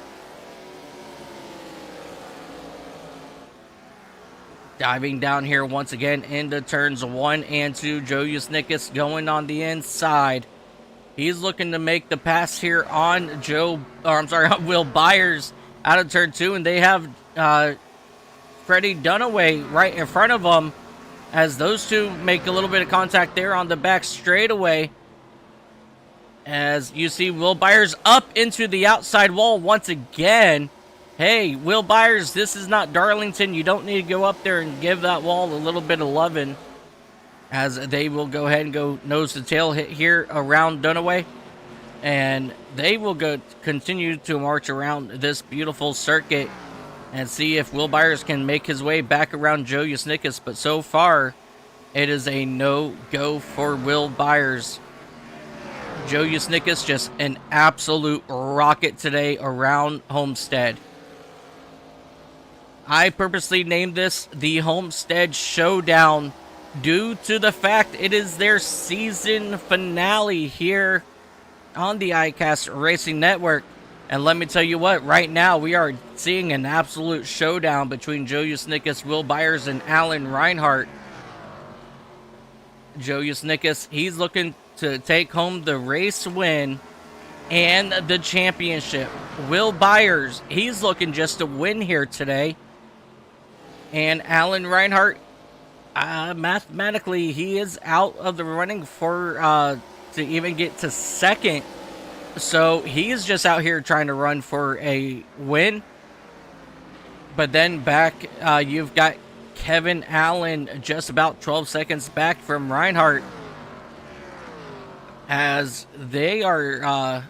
Diving down here once again into turns 1 and 2. Joe Yusnickus going on the inside. He's looking to make the pass here on Will Byers out of turn 2, and they have Freddie Dunaway right in front of them as those two make a little bit of contact there on the back straightaway. As you see Will Byers up into the outside wall once again. Hey, Will Byers, this is not Darlington. You don't need to go up there and give that wall a little bit of loving. As they will go ahead and go nose to tail hit here around Dunaway. and they will continue to march around this beautiful circuit and see if Will Byers can make his way back around Joe Yusnickas. But so far, it is a no-go for Will Byers. Joe Yusnickas just an absolute rocket today around Homestead. I purposely named this the Homestead Showdown due to the fact it is their season finale here on the iCast Racing Network. And let me tell you what, right now we are seeing an absolute showdown between Joe Yusnickas, Will Byers, and Alan Reinhart. Joe Yusnickas, he's looking to take home the race win and the championship. Will Byers, he's looking just to win here today. And Alan Reinhart, mathematically, he is out of the running for to even get to second. So he's just out here trying to run for a win. But then back, you've got Kevin Allen just about 12 seconds back from Reinhart, as they are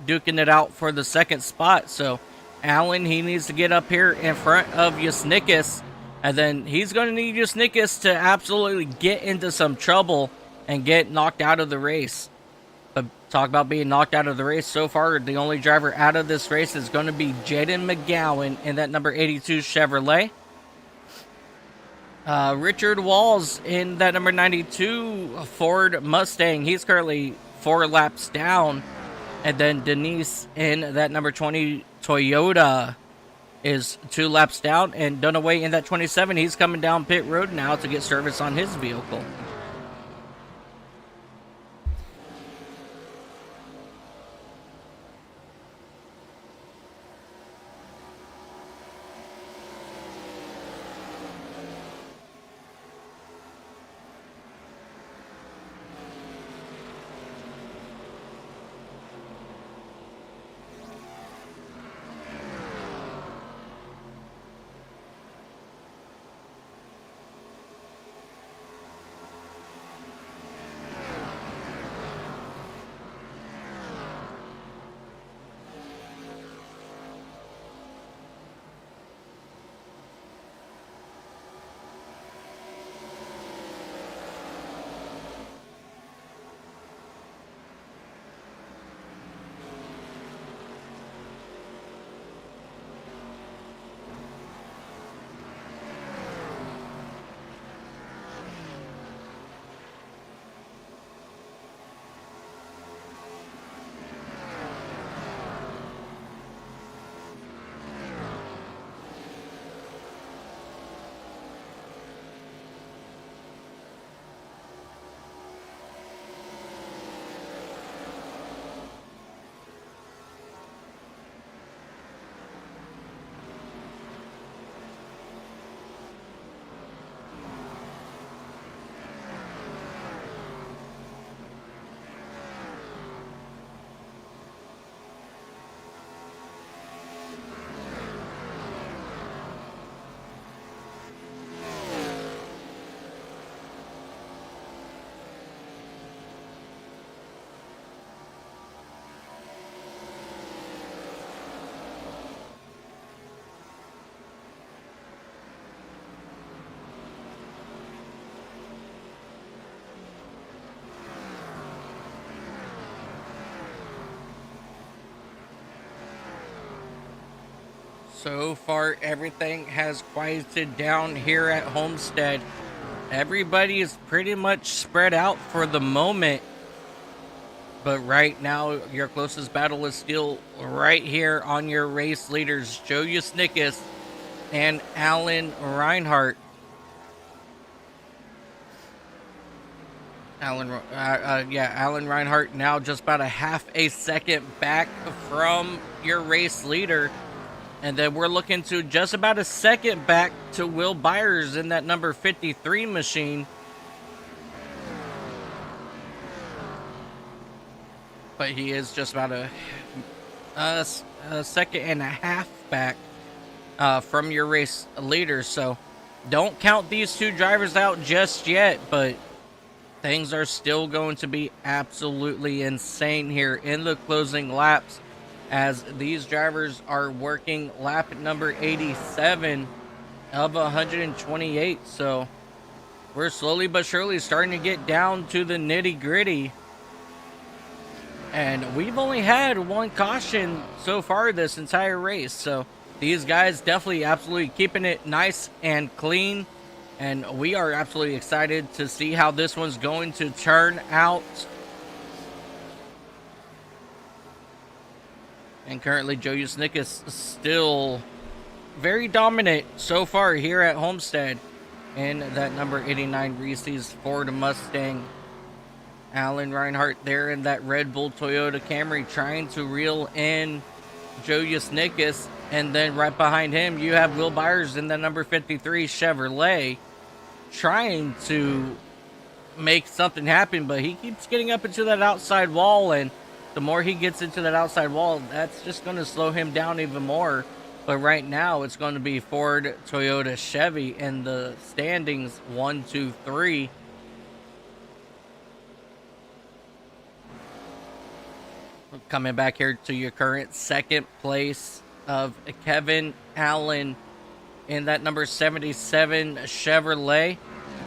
duking it out for the second spot. So Allen, he needs to get up here in front of Yusnickas, and then he's going to need Yusnickas to absolutely get into some trouble and get knocked out of the race. But talk about being knocked out of the race. So far, the only driver out of this race is going to be Jaden McGowan in that number 82 Chevrolet. Richard Walls in that number 92 Ford Mustang. He's currently 4 laps down. And then Denise in that number 20 Toyota is 2 laps down. And Dunaway in that 27, he's coming down pit road now to get service on his vehicle. So far, everything has quieted down here at Homestead. Everybody is pretty much spread out for the moment. But right now, your closest battle is still right here on your race leaders, Joe Yusnickas and Alan Reinhart. Alan Reinhart now just about a half a second back from your race leader. And then we're looking to just about a second back to Will Byers in that number 53 machine. But he is just about a second and a half back from your race leader. So don't count these two drivers out just yet. But things are still going to be absolutely insane here in the closing laps, as these drivers are working lap number 87 of 128. So we're slowly but surely starting to get down to the nitty gritty. And we've only had one caution so far this entire race. So these guys definitely absolutely keeping it nice and clean. And we are absolutely excited to see how this one's going to turn out. And currently Joe Yusnick is still very dominant so far here at Homestead in that number 89 Reese's Ford Mustang. Alan Reinhart there in that Red Bull Toyota Camry trying to reel in Joe Yusnick. And then right behind him, you have Will Byers in the number 53 Chevrolet trying to make something happen, but he keeps getting up into that outside wall, and the more he gets into that outside wall, that's just going to slow him down even more. But right now, it's going to be Ford, Toyota, Chevy in the standings, 1, 2, 3. Coming back here to your current second place of Kevin Allen in that number 77 Chevrolet.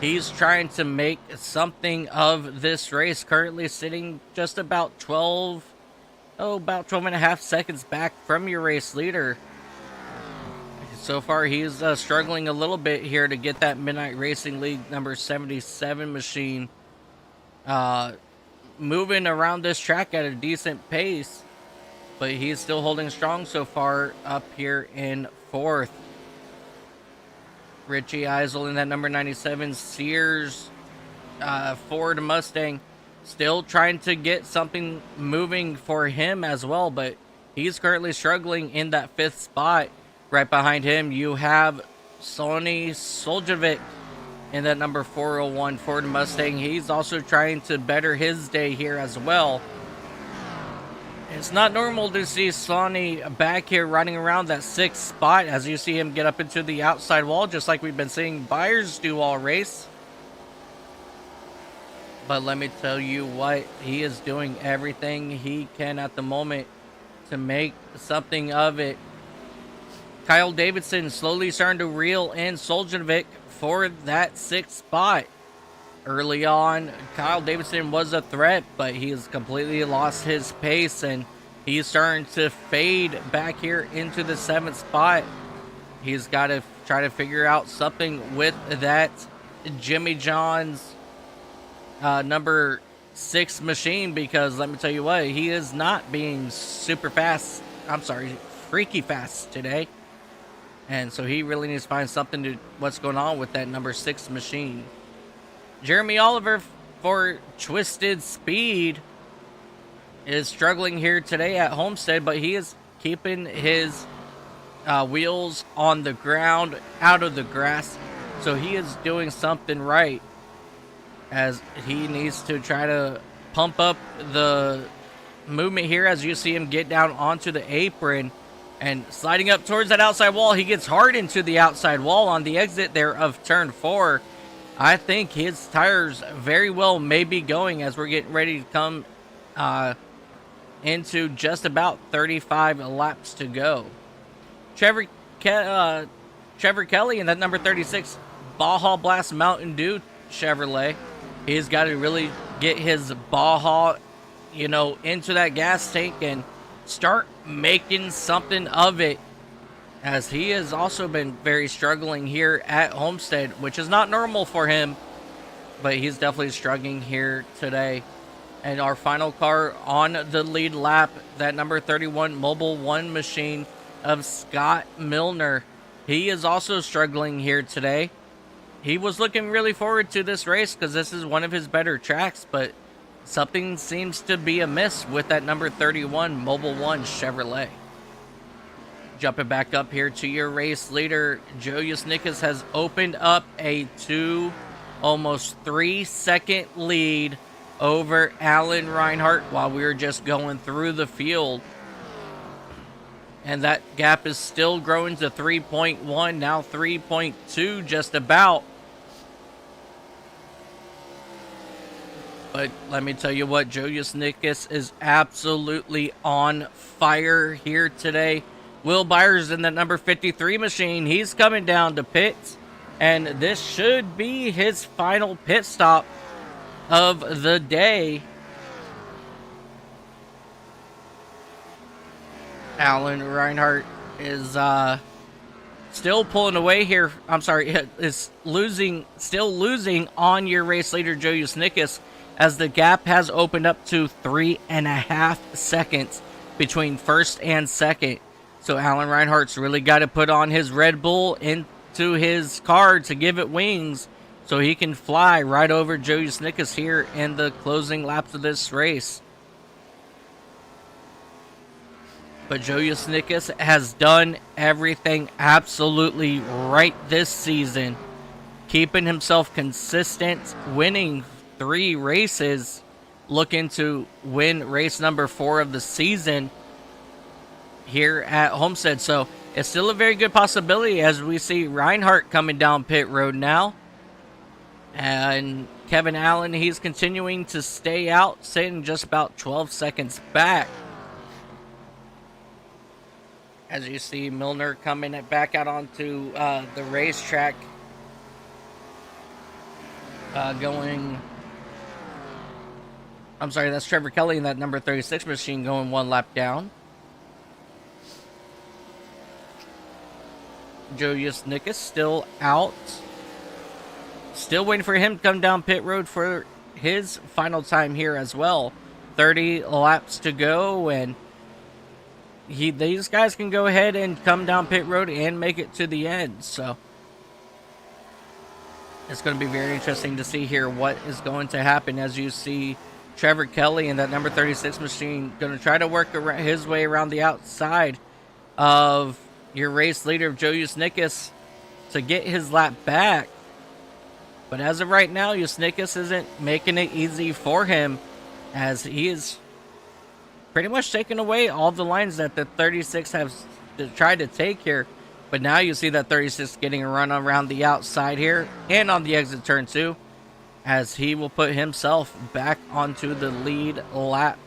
He's trying to make something of this race, currently sitting just about 12 and a half seconds back from your race leader. So far, he's struggling a little bit here to get that Midnight Racing League number 77 machine moving around this track at a decent pace, but he's still holding strong so far up here in fourth. Richie Eisel in that number 97 Sears Ford Mustang still trying to get something moving for him as well, but he's currently struggling in that fifth spot. Right behind him, you have Sonny Soljovic in that number 401 Ford Mustang. He's also trying to better his day here as well. It's not normal to see Sonny back here running around that sixth spot, as you see him get up into the outside wall, just like we've been seeing Byers do all race. But let me tell you what, he is doing everything he can at the moment to make something of it. Kyle Davidson slowly starting to reel in Soljovic for that sixth spot. Early on, Kyle Davidson was a threat, but he has completely lost his pace, and he's starting to fade back here into the seventh spot. He's got to try to figure out something with that Jimmy John's number 6 machine, because let me tell you what, he is not being super fast. I'm sorry, freaky fast today. And so he really needs to find something to what's going on with that number 6 machine. Jeremy Oliver for Twisted Speed is struggling here today at Homestead, but he is keeping his wheels on the ground, out of the grass. So he is doing something right, as he needs to try to pump up the movement here, as you see him get down onto the apron and sliding up towards that outside wall. He gets hard into the outside wall on the exit there of turn 4. I think his tires very well may be going, as we're getting ready to come into just about 35 laps to go. Trevor Kelly in that number 36 Baja Blast Mountain Dew Chevrolet. He's got to really get his Baja, into that gas tank and start making something of it, as he has also been very struggling here at Homestead, which is not normal for him, but he's definitely struggling here today. And our final car on the lead lap, that number 31 Mobile One machine of Scott Milner. He is also struggling here today. He was looking really forward to this race because this is one of his better tracks, but something seems to be amiss with that number 31 Mobile One Chevrolet. Jumping back up here to your race leader, Joe Yusnick has opened up a 2, almost 3 second lead over Alan Reinhart while we were just going through the field. And that gap is still growing to 3.1, now 3.2 just about. But let me tell you what, Joe Yusnickas is absolutely on fire here today. Will Byers in the number 53 machine. He's coming down to pits. And this should be his final pit stop of the day. Alan Reinhart is still pulling away here. I'm sorry, is still losing on your race leader, Joe Yusnickas, as the gap has opened up to 3.5 seconds between first and second. So Alan Reinhart's really got to put on his Red Bull into his car to give it wings so he can fly right over Joe Yusnickas here in the closing laps of this race. But Joe Yusnickas has done everything absolutely right this season, keeping himself consistent, winning 3 races, looking to win race number 4 of the season here at Homestead. So it's still a very good possibility as we see Reinhart coming down pit road now. And Kevin Allen, he's continuing to stay out, sitting just about 12 seconds back. As you see Milner coming back out onto the racetrack, I'm sorry, that's Trevor Kelly in that number 36 machine going 1 lap down. Joe Yusnickas still out. Still waiting for him to come down pit road for his final time here as well. 30 laps to go, and these guys can go ahead and come down pit road and make it to the end. So it's going to be very interesting to see here what is going to happen as you see Trevor Kelly in that number 36 machine going to try to work his way around the outside of your race leader, Joe Yusnickas, to get his lap back. But as of right now, Yusnickas isn't making it easy for him, as he is pretty much taking away all the lines that the 36 have tried to take here. But now you see that 36 getting a run around the outside here and on the exit turn 2, as he will put himself back onto the lead lap.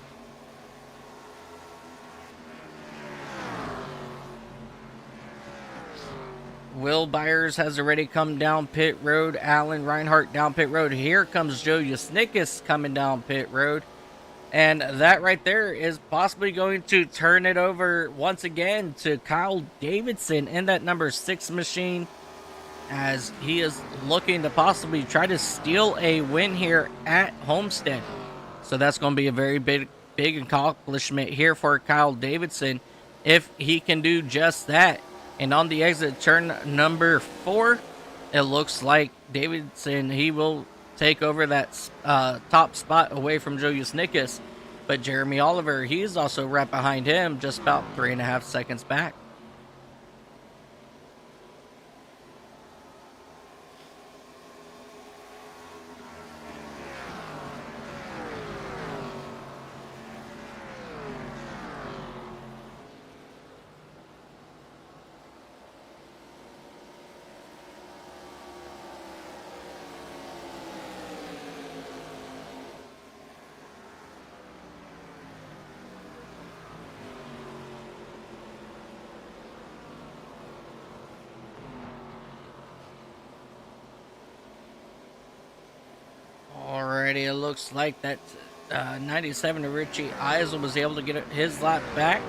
Will Byers has already come down pit road. Alan Reinhart down pit road. Here comes Joe Yusnickas coming down pit road. And that right there is possibly going to turn it over once again to Kyle Davidson in that number 6 machine, as he is looking to possibly try to steal a win here at Homestead. So that's going to be a very big accomplishment here for Kyle Davidson if he can do just that. And on the exit turn number 4, it looks like Davidson, he will take over that top spot away from Joe Yusnickas. But Jeremy Oliver, he's also right behind him, just about 3.5 seconds back. Alrighty, it looks like that 97 of Richie Eisel was able to get his lap back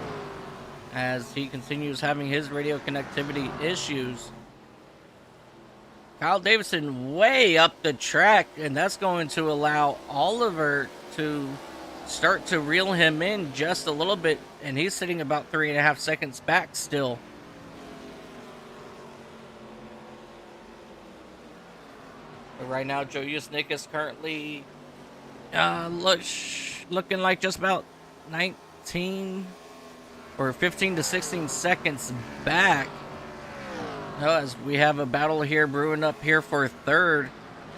as he continues having his radio connectivity issues. Kyle Davidson way up the track, and that's going to allow Oliver to start to reel him in just a little bit, and he's sitting about 3.5 seconds back still. But right now, Joe Yusnickas currently looking like just about 19 or 15 to 16 seconds back. As we have a battle here brewing up here for third.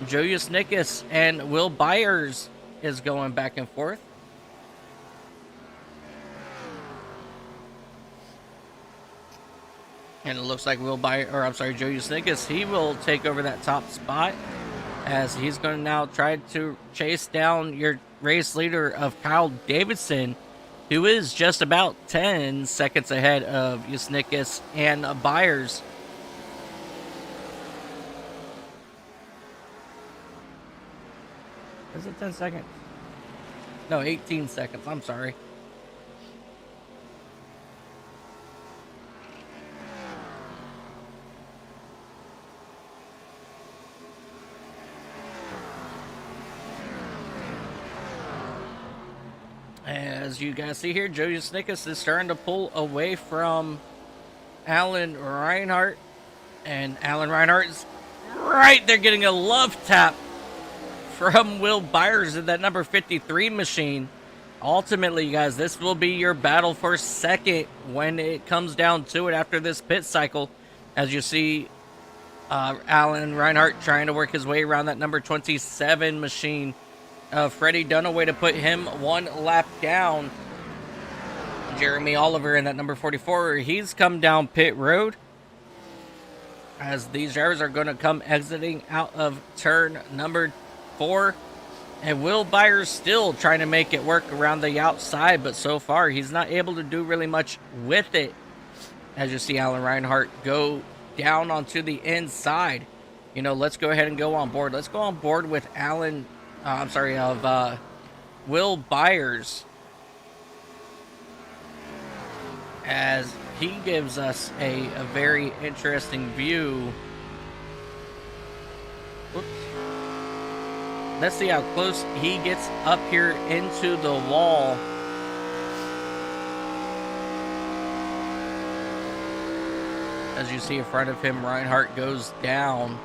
Joe Yusnickas and Will Byers is going back and forth. And it looks like Joe Yusnickas, he will take over that top spot. as he's going to now try to chase down your race leader of Kyle Davidson, who is just about 10 seconds ahead of Yusnikas and Byers. Is it 10 seconds? No, 18 seconds. I'm sorry. As you guys see here, Joe Yusnikas is starting to pull away from Alan Reinhart. And Alan Reinhart is right there getting a love tap from Will Byers in that number 53 machine. Ultimately, you guys, this will be your battle for second when it comes down to it after this pit cycle. As you see, Alan Reinhart trying to work his way around that number 27 machine. Freddie Dunaway to put him one lap down. Jeremy Oliver in that number 44, he's come down pit road. As these drivers are going to come exiting out of turn number 4. And Will Byers still trying to make it work around the outside, but so far he's not able to do really much with it. As you see Alan Reinhart go down onto the inside. You know, let's go ahead and go on board. Let's go on board with Will Byers, as he gives us a very interesting view. Whoops. Let's see how close he gets up here into the wall. As you see in front of him, Reinhart goes down.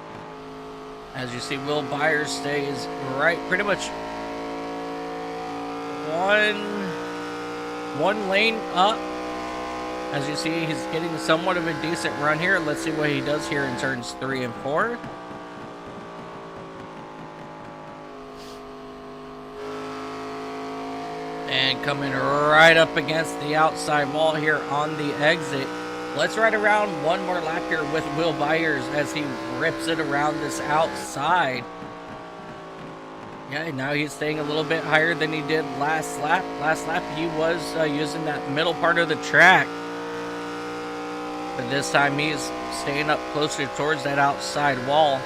As you see, Will Byers stays right, pretty much one lane up. As you see, he's getting somewhat of a decent run here. Let's see what he does here in turns 3 and 4. And coming right up against the outside wall here on the exit. Let's ride around one more lap here with Will Byers as he rips it around this outside. Yeah, now he's staying a little bit higher than he did last lap. Last lap he was using that middle part of the track. But this time he's staying up closer towards that outside wall.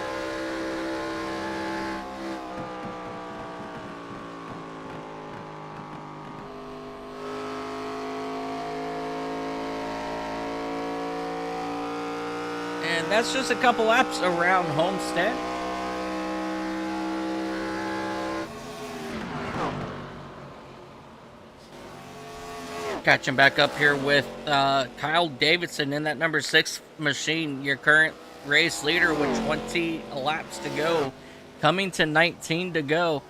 And that's just a couple laps around Homestead. Catching back up here with Kyle Davidson in that number 6 machine, your current race leader with 20 laps to go, coming to 19 to go.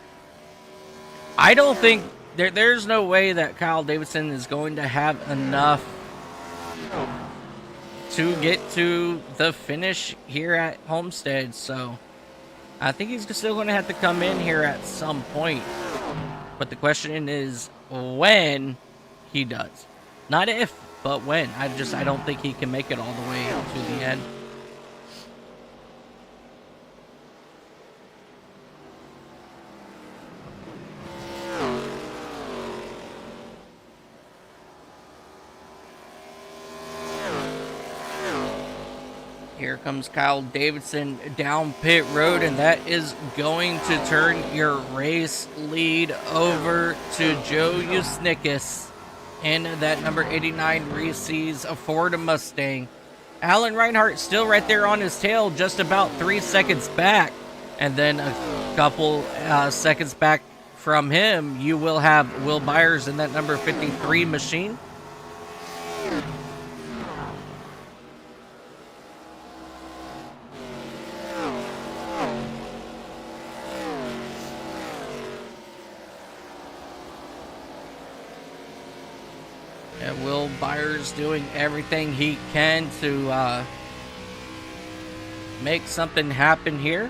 I don't think there's no way that Kyle Davidson is going to have enough to get to the finish here at Homestead, so I think he's still going to have to come in here at some point. But the question is when he does. Not if, but when. I don't think he can make it all the way to the end. Here comes Kyle Davidson down pit road, and that is going to turn your race lead over to Joe Yusnikas in that number 89 Reese's Ford Mustang. Alan Reinhart still right there on his tail, just about 3 seconds back. And then a couple seconds back from him, you will have Will Byers in that number 53 machine. And Will Byers doing everything he can to make something happen here.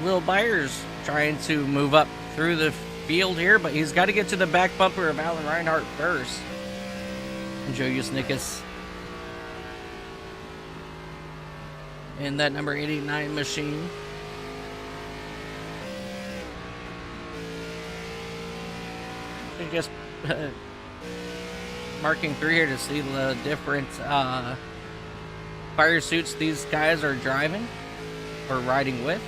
Will Byers trying to move up through the field here, but he's got to get to the back bumper of Alan Reinhart first. And Joe Yusnikas in that number 89 machine. And just marking through here to see the different fire suits these guys are driving or riding with.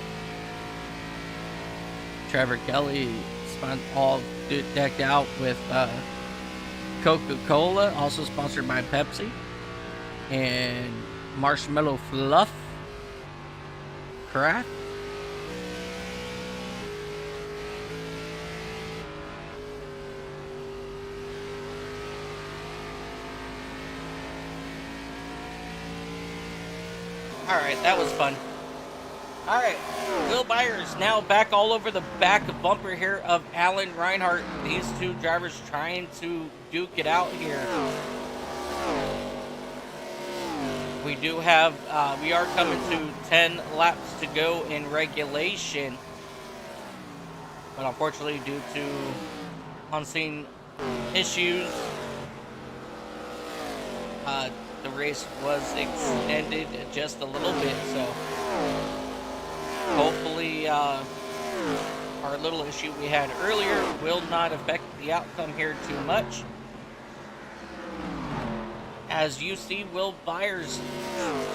Trevor Kelly all decked out with Coca-Cola, also sponsored by Pepsi, and Marshmallow Fluff Craft. Alright, that was fun. Alright, Will Byers now back all over the back bumper here of Alan Reinhart. These two drivers trying to duke it out here. We do have, we are coming to 10 laps to go in regulation. But unfortunately, due to unseen issues, the race was extended just a little bit, so hopefully our little issue we had earlier will not affect the outcome here too much. As you see Will Byers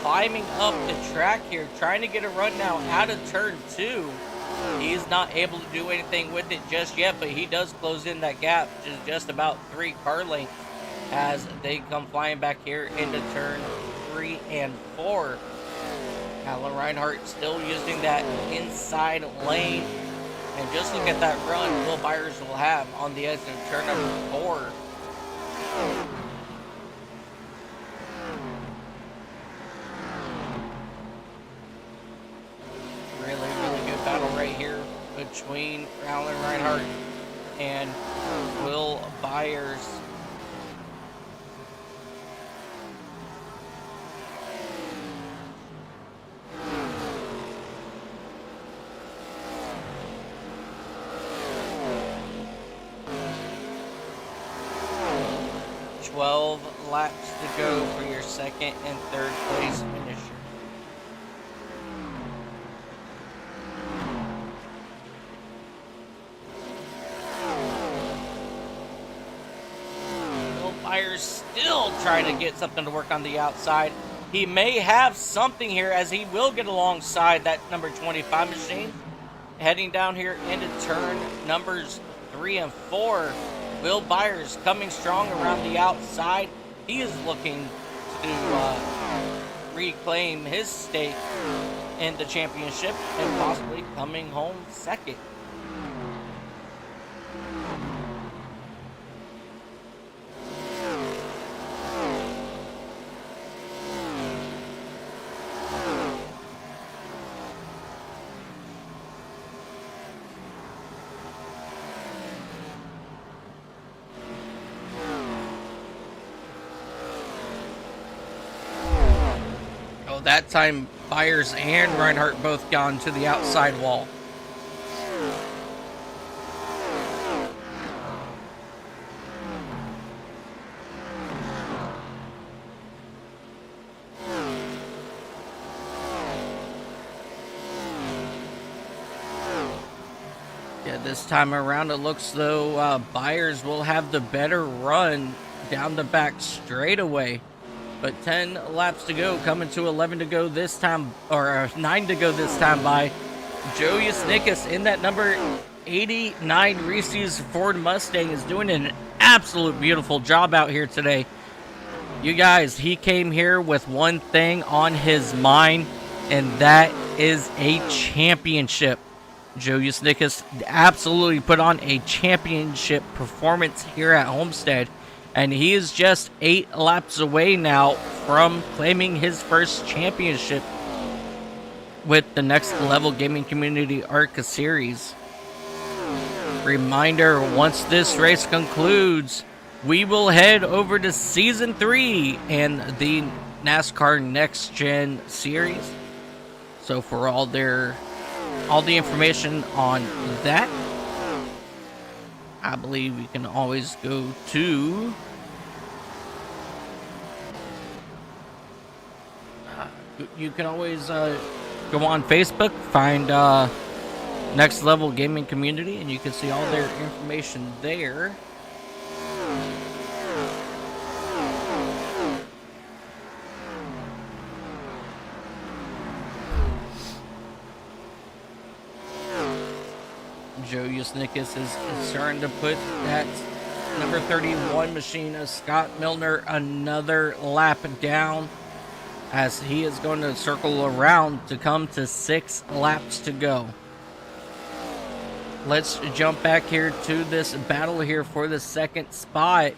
climbing up the track here, trying to get a run now out of turn 2. He's not able to do anything with it just yet, but he does close in that gap, which is just about 3 car lengths, as they come flying back here into turn 3 and 4. Alan Reinhart still using that inside lane. And just look at that run Will Byers will have on the edge of turn number 4. Really good battle right here between Alan Reinhart and Will Byers. Laps to go for your second and third place finisher. Will Byers still trying to get something to work on the outside. He may have something here, as he will get alongside that number 25 machine. Heading down here into turn numbers 3 and 4. Will Byers coming strong around the outside. He is looking to reclaim his stake in the championship and possibly coming home second. That time, Byers and Reinhart both gone to the outside wall. Yeah, this time around, it looks though Byers will have the better run down the back straightaway. But 10 laps to go, coming to 11 to go this time, or 9 to go this time by Joe Yasnikas in that number 89 Reese's Ford Mustang is doing an absolute beautiful job out here today. You guys, he came here with one thing on his mind, and that is a championship. Joe Yasnikas absolutely put on a championship performance here at Homestead. And he is just 8 laps away now from claiming his first championship with the Next-Level Gaming Community ARCA Series. Reminder, once this race concludes, we will head over to Season 3 and the NASCAR Next Gen Series. So for all the information on that, I believe we can always go to You can always go on Facebook, find Next-Level Gaming Community, and you can see all their information there. Joe Yusnickus is starting to put that number 31 machine of Scott Milner another lap down, as he is going to circle around to come to 6 laps to go. Let's jump back here to this battle here for the second spot.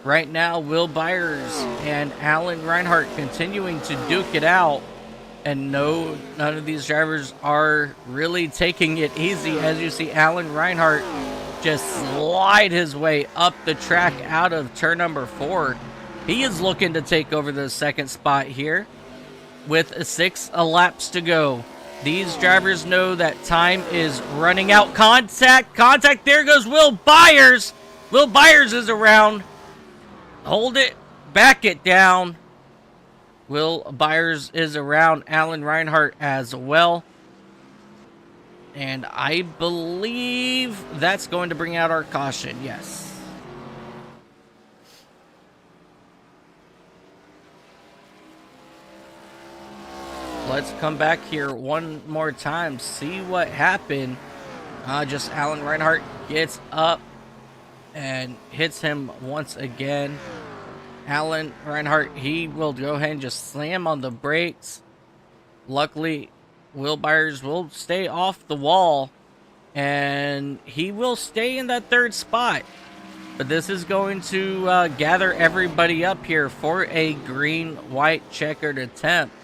Right now, Will Byers and Alan Reinhart continuing to duke it out. And no, none of these drivers are really taking it easy, as you see Alan Reinhart just slide his way up the track out of turn number 4. He is looking to take over the second spot here with 6 laps to go. These drivers know that time is running out. Contact, there goes Will Byers. Will Byers is around. Hold it, back it down. Will Byers is around Alan Reinhart as well. And I believe that's going to bring out our caution, yes. Let's come back here one more time, see what happened. Just Alan Reinhart gets up and hits him once again. Alan Reinhart, he will go ahead and just slam on the brakes. Luckily, Will Byers will stay off the wall, and he will stay in that 3rd spot. But this is going to gather everybody up here for a green-white checkered attempt.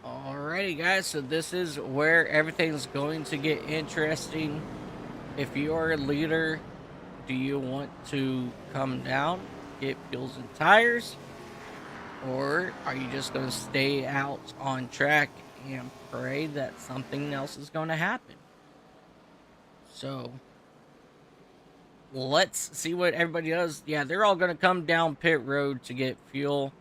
Alrighty guys, so this is where everything's going to get interesting. If you are a leader, do you want to come down, get fuels and tires? Or are you just going to stay out on track and pray that something else is going to happen? So, let's see what everybody does. Yeah, they're all going to come down pit road to get fuel.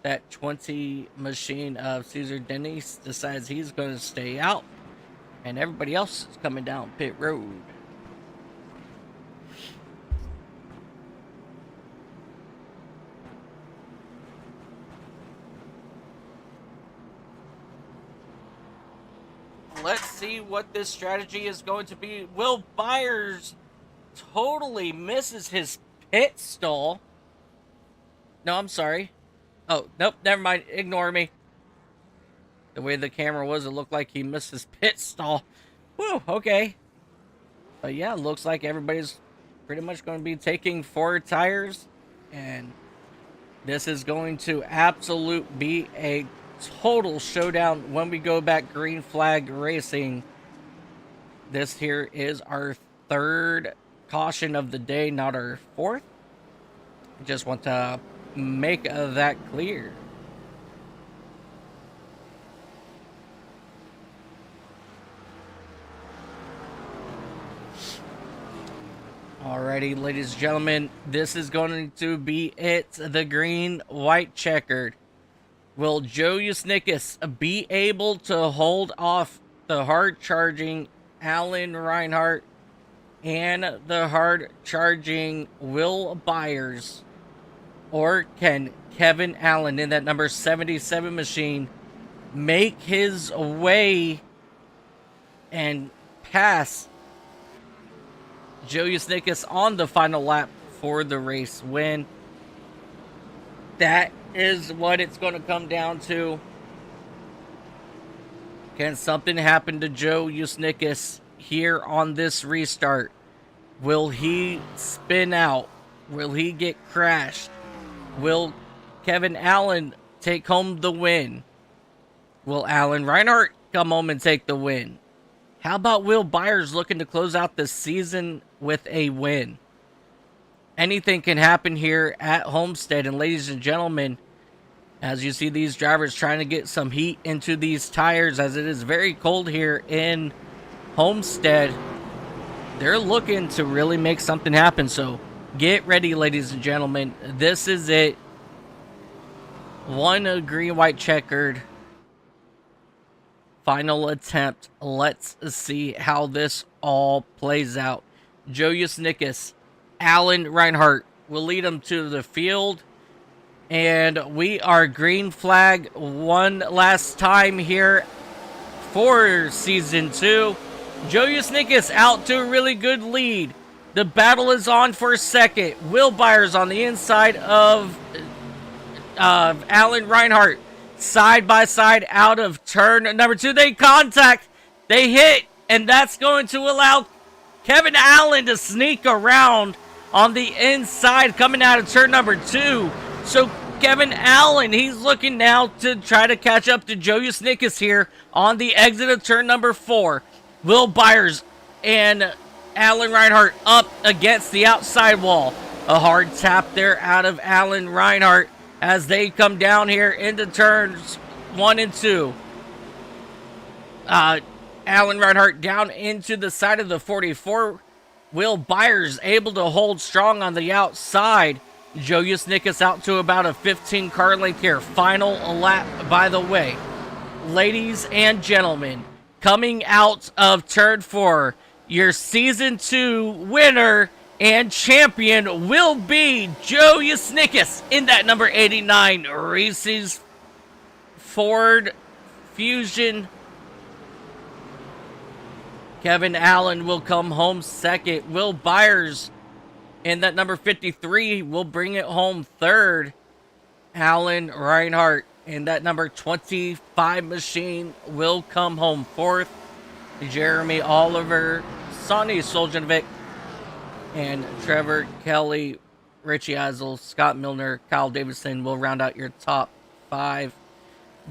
That 20 machine of Cesar Denise decides he's going to stay out, and everybody else is coming down pit road. Let's see what this strategy is going to be. Will Byers totally misses his pit stall. No, I'm sorry. Oh, nope, never mind. Ignore me. The way the camera was, it looked like he missed his pit stall. Whew, okay. But yeah, looks like everybody's pretty much going to be taking 4 tires. And this is going to be a total showdown when we go back green flag racing. This here is our 3rd caution of the day, not our 4th. Just want to make that clear. Alrighty, ladies and gentlemen, this is going to be it. The green-white checkered. Will Joe Yusnickus be able to hold off the hard-charging Alan Reinhart and the hard-charging Will Byers? Or can Kevin Allen in that number 77 machine make his way and pass Joe Yusnickus on the final lap for the race win? That is what it's going to come down to. Can something happen to Joe Yusnickus here on this restart? Will he spin out? Will he get crashed? Will Kevin Allen take home the win? Will Alan Reinhart come home and take the win. How about Will Byers looking to close out the season with a win? Anything can happen here at Homestead. And ladies and gentlemen, as you see these drivers trying to get some heat into these tires, as it is very cold here in Homestead, they're looking to really make something happen. So get ready, ladies and gentlemen. This is it. One green, white checkered. Final attempt. Let's see how this all plays out. Joe Yusnickas, Alan Reinhart will lead them to the field. And we are green flag one last time here for Season 2. Joe Yusnickas out to a really good lead. The battle is on for a second. Will Byers on the inside of Alan Reinhart. Side by side out of turn number 2. They contact. They hit. And that's going to allow Kevin Allen to sneak around on the inside coming out of turn number 2. So Kevin Allen, he's looking now to try to catch up to Joe Yusnickas here on the exit of turn number 4. Will Byers and Alan Reinhart up against the outside wall. A hard tap there out of Alan Reinhart as they come down here into turns 1 and 2. Alan Reinhart down into the side of the 44. Will Byers able to hold strong on the outside. Joe Yusnickas out to about a 15 car length here. Final lap, by the way. Ladies and gentlemen, coming out of turn 4, your Season 2 winner and champion will be Joe Yusnickas in that number 89 Reese's Ford Fusion. Kevin Allen will come home second. Will Byers in that number 53 will bring it home third. Alan Reinhart in that number 25 machine will come home fourth. Jeremy Oliver, Sonny Soljanovic, and Trevor Kelly, Richie Eisel, Scott Milner, Kyle Davidson will round out your top 5.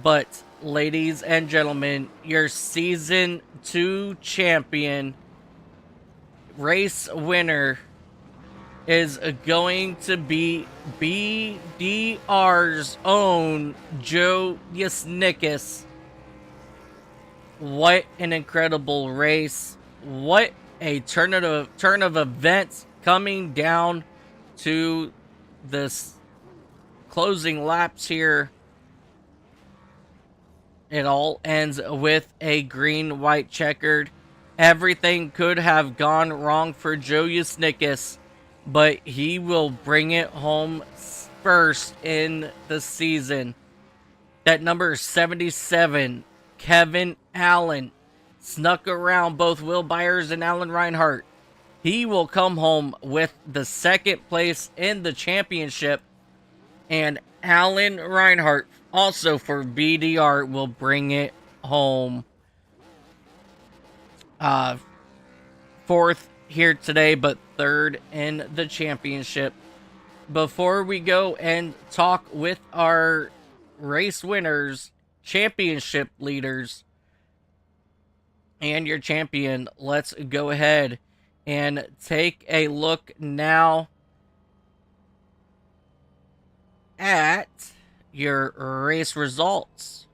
But, ladies and gentlemen, your Season 2 champion, race winner, is going to be BDR's own Joe Yusnickas. What an incredible race. What a turn of events coming down to this closing laps here. It all ends with a green-white checkered. Everything could have gone wrong for Joe Yusnickas, but he will bring it home first in the season. That number 77, Kevin Allen, snuck around both Will Byers and Alan Reinhart. He will come home with the second place in the championship. And Alan Reinhart, also for BDR, will bring it home. Fourth here today, but third in the championship. Before we go and talk with our race winners, championship leaders, and your champion, let's go ahead and take a look now at your race results.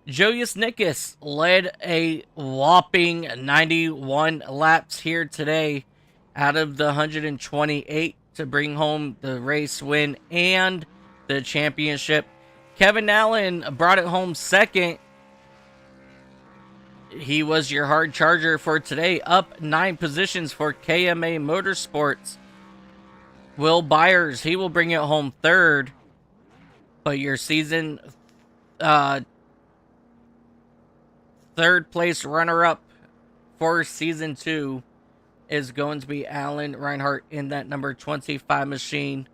Joe Yusnickas led a whopping 91 laps here today out of the 128 to bring home the race win and the championship. Kevin Allen brought it home second. He was your hard charger for today, up 9 positions for KMA Motorsports. Will Byers, he will bring it home third. But your season third place runner-up for Season 2 is going to be Alan Reinhart in that number 25 machine.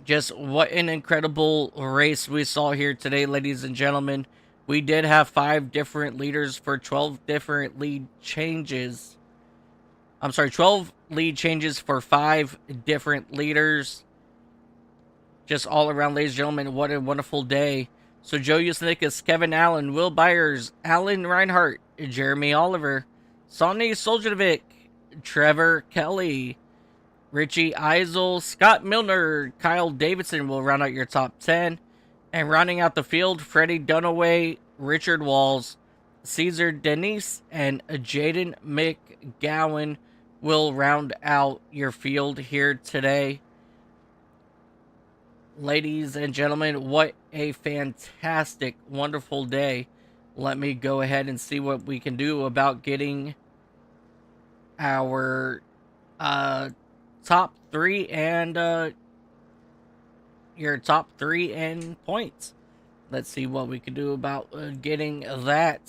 Just what an incredible race we saw here today, ladies and gentlemen. We did have 5 different leaders for 12 different lead changes. 12 lead changes for 5 different leaders. Just all around, ladies and gentlemen, what a wonderful day So Joe Yusnickus, Kevin Allen, Will Byers, Alan Reinhart, Jeremy Oliver, Sonny Soljovic, Trevor Kelly, Richie Eisel, Scott Milner, Kyle Davidson will round out your top 10. And rounding out the field, Freddie Dunaway, Richard Walls, Caesar Denise, and Jaden McGowan will round out your field here today. Ladies and gentlemen, what a fantastic, wonderful day. Let me go ahead and see what we can do about getting our top three and your top three and points. Let's see what we can do about getting that.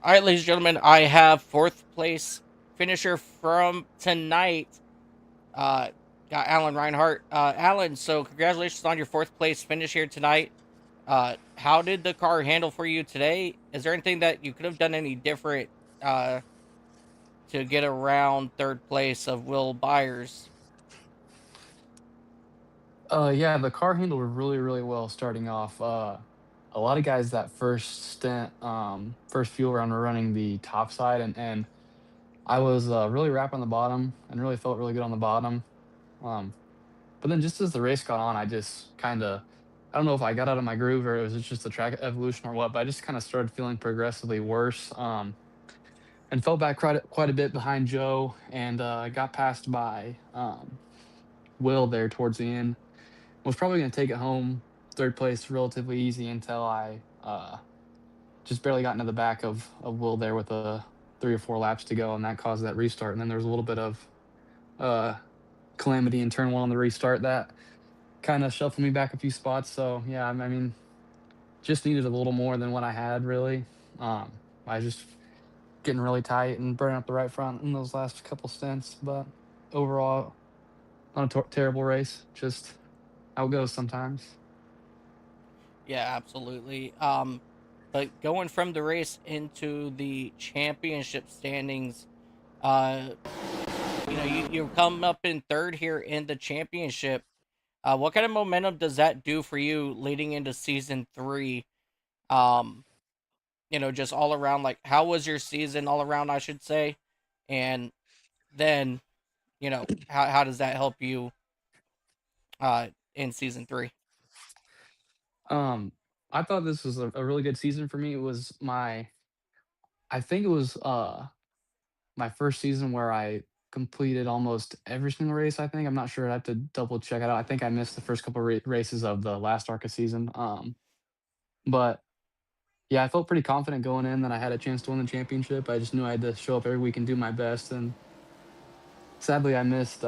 All right, ladies and gentlemen, I have fourth place finisher from tonight. Got Alan Reinhart. Alan, so congratulations on your fourth place finish here tonight. How did the car handle for you today? Is there anything that you could have done any different to get around third place of Will Byers? Yeah, the car handled really, really well starting off. A lot of guys that first stint, first fuel round were running the top side, and I was really wrapped on the bottom and really felt really good on the bottom. Um, but then just as the race got on, I just kind of, I don't know if I got out of my groove or it was just the track evolution or what, but I just kind of started feeling progressively worse. And fell back quite a bit behind Joe and got passed by Will there towards the end. Was probably going to take it home third place relatively easy until I just barely got into the back of Will there with 3 or 4 laps to go, and that caused that restart. And then there was a little bit of uh, calamity in turn one on the restart that kind of shuffled me back a few spots. So yeah, I mean, just needed a little more than what I had really. I was just getting really tight and burning up the right front in those last couple stints, but overall, not a terrible race. Just how it goes sometimes. Yeah, absolutely. But going from the race into the championship standings, uh, you come up in third here in the championship. What kind of momentum does that do for you leading into season three? Um, just all around, like, how was your season all around, I should say, and then how does that help you in season three? Um, I thought this was a really good season for me. It was I think it was my first season where I completed almost every single race. I think I'm not sure. I have to double check it out. I think I missed the first couple races of the last ARCA season. But yeah, I felt pretty confident going in that I had a chance to win the championship. I just knew I had to show up every week and do my best. And sadly, I missed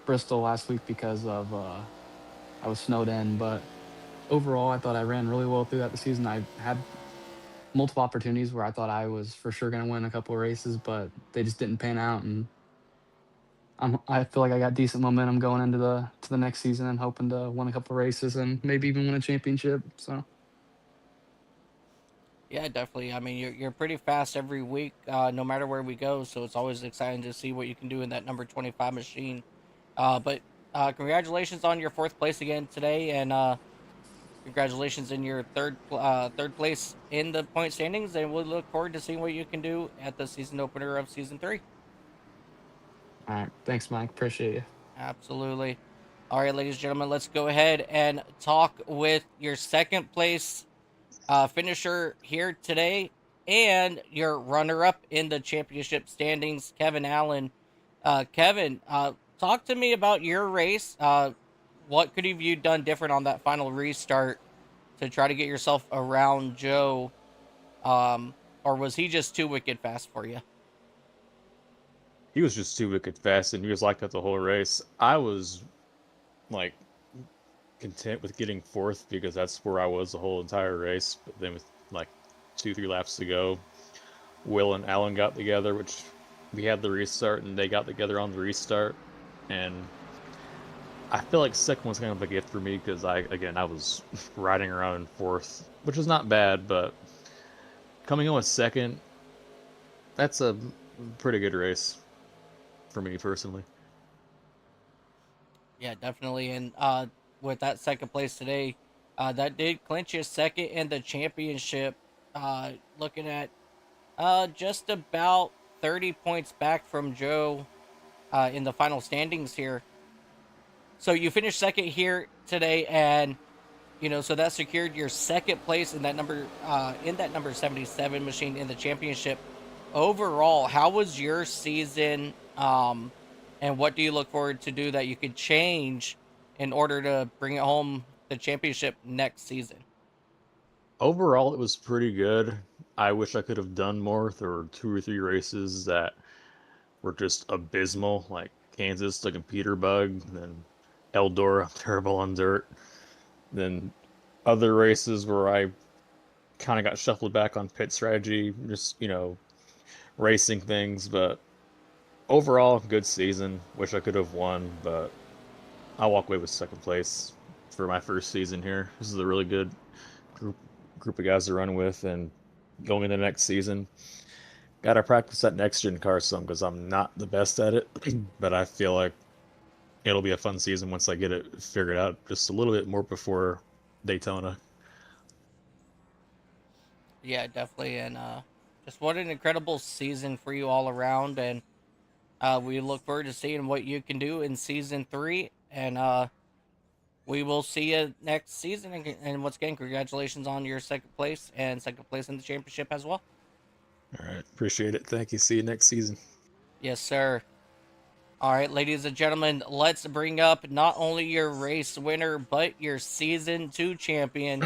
Bristol last week because of I was snowed in. But overall, I thought I ran really well throughout the season. I had multiple opportunities where I thought I was for sure going to win a couple of races, but they just didn't pan out. And I feel like I got decent momentum going into the next season and hoping to win a couple of races and maybe even win a championship. So Yeah, definitely. I mean, you're pretty fast every week, no matter where we go. So it's always exciting to see what you can do in that number 25 machine. But congratulations on your fourth place again today, and congratulations in your third place in the point standings. And we'll look forward to seeing what you can do at the season opener of season three. all right, thanks, Mike. Appreciate you. Absolutely. All right, ladies and gentlemen, let's go ahead and talk with your second place finisher here today and your runner up in the championship standings, Kevin Allen. Kevin, talk to me about your race. What could have you done different on that final restart to try to get yourself around Joe? Or was he just too wicked fast for you? He was just too wicked fast, and he was like that the whole race. I was like content with getting fourth because that's where I was the whole entire race. But then with like 2-3 laps to go, Will and Alan got together, which we had the restart, and they got together on the restart. And I feel like second was kind of a gift for me because I was riding around in fourth, which was not bad, but coming in with second, That's a pretty good race for me personally. Yeah, definitely. And with that second place today, that did clinch his second in the championship. Looking at just about 30 points back from Joe in the final standings here. So you finished second here today, and so that secured your second place in that number 77 machine in the championship. Overall, how was your season? And what do you look forward to do that you could change in order to bring it home the championship next season? Overall, it was pretty good. I wish I could have done more. There were 2 or 3 races that were just abysmal, like Kansas, the computer bug, then Eldora, terrible on dirt. Then other races where I kind of got shuffled back on pit strategy, just, racing things. But overall, good season. Wish I could have won, but I'll walk away with second place for my first season here. This is a really good group group of guys to run with, and going into next season, gotta practice that next gen car some because I'm not the best at it, but I feel like it'll be a fun season once I get it figured out just a little bit more before Daytona. Yeah, definitely. And just what an incredible season for you all around. And we look forward to seeing what you can do in season three. And we will see you next season. And once again, congratulations on your second place and second place in the championship as well. All right, appreciate it. Thank you. See you next season. Yes, sir. All right, ladies and gentlemen, let's bring up not only your race winner, but your season two champion,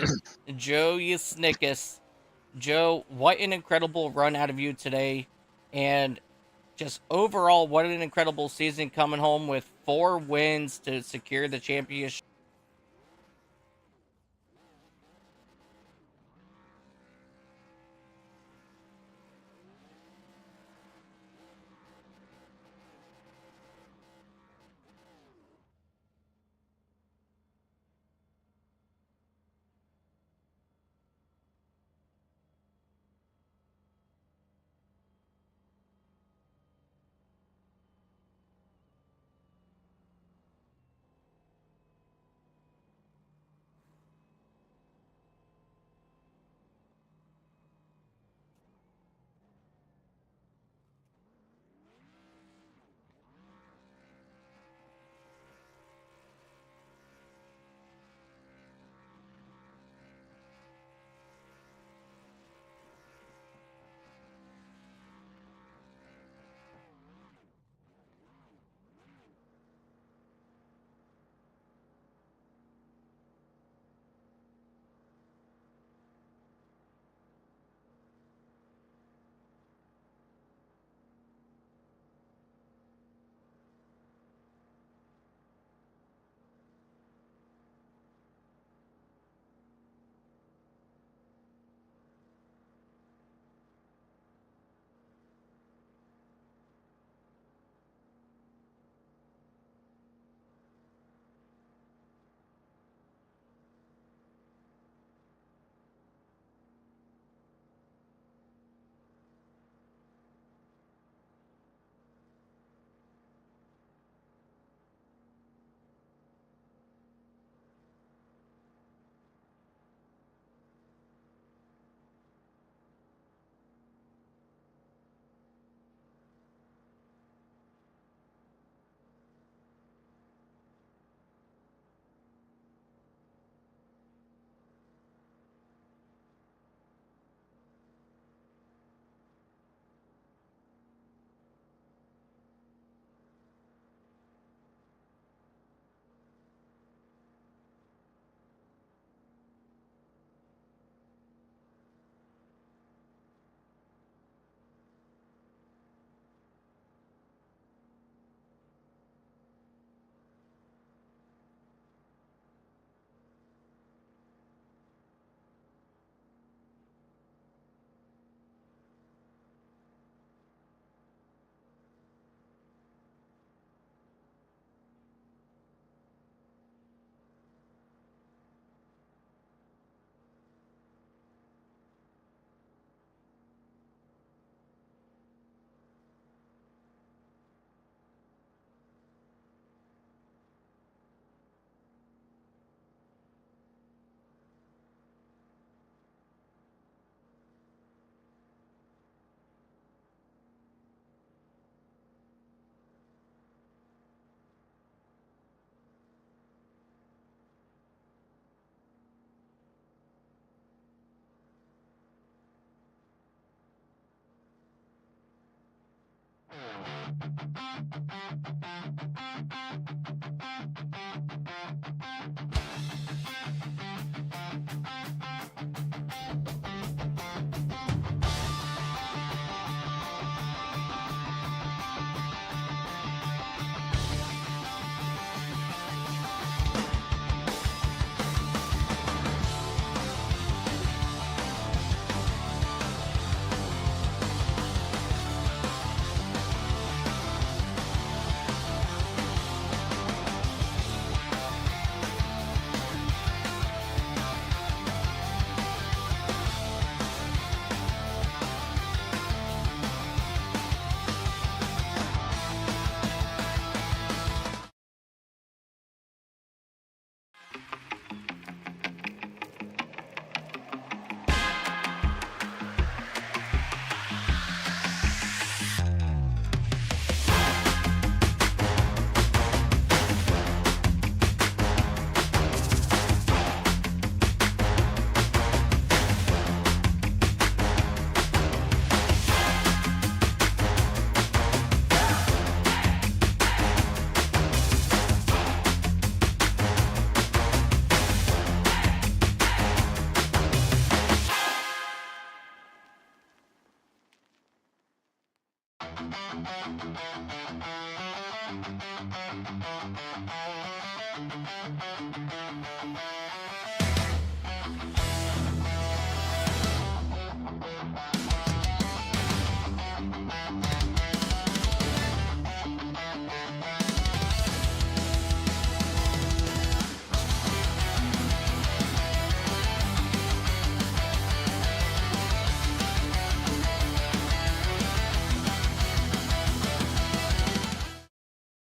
Joe Yusnickus. Joe, what an incredible run out of you today. And just overall, what an incredible season coming home with 4 wins to secure the championship.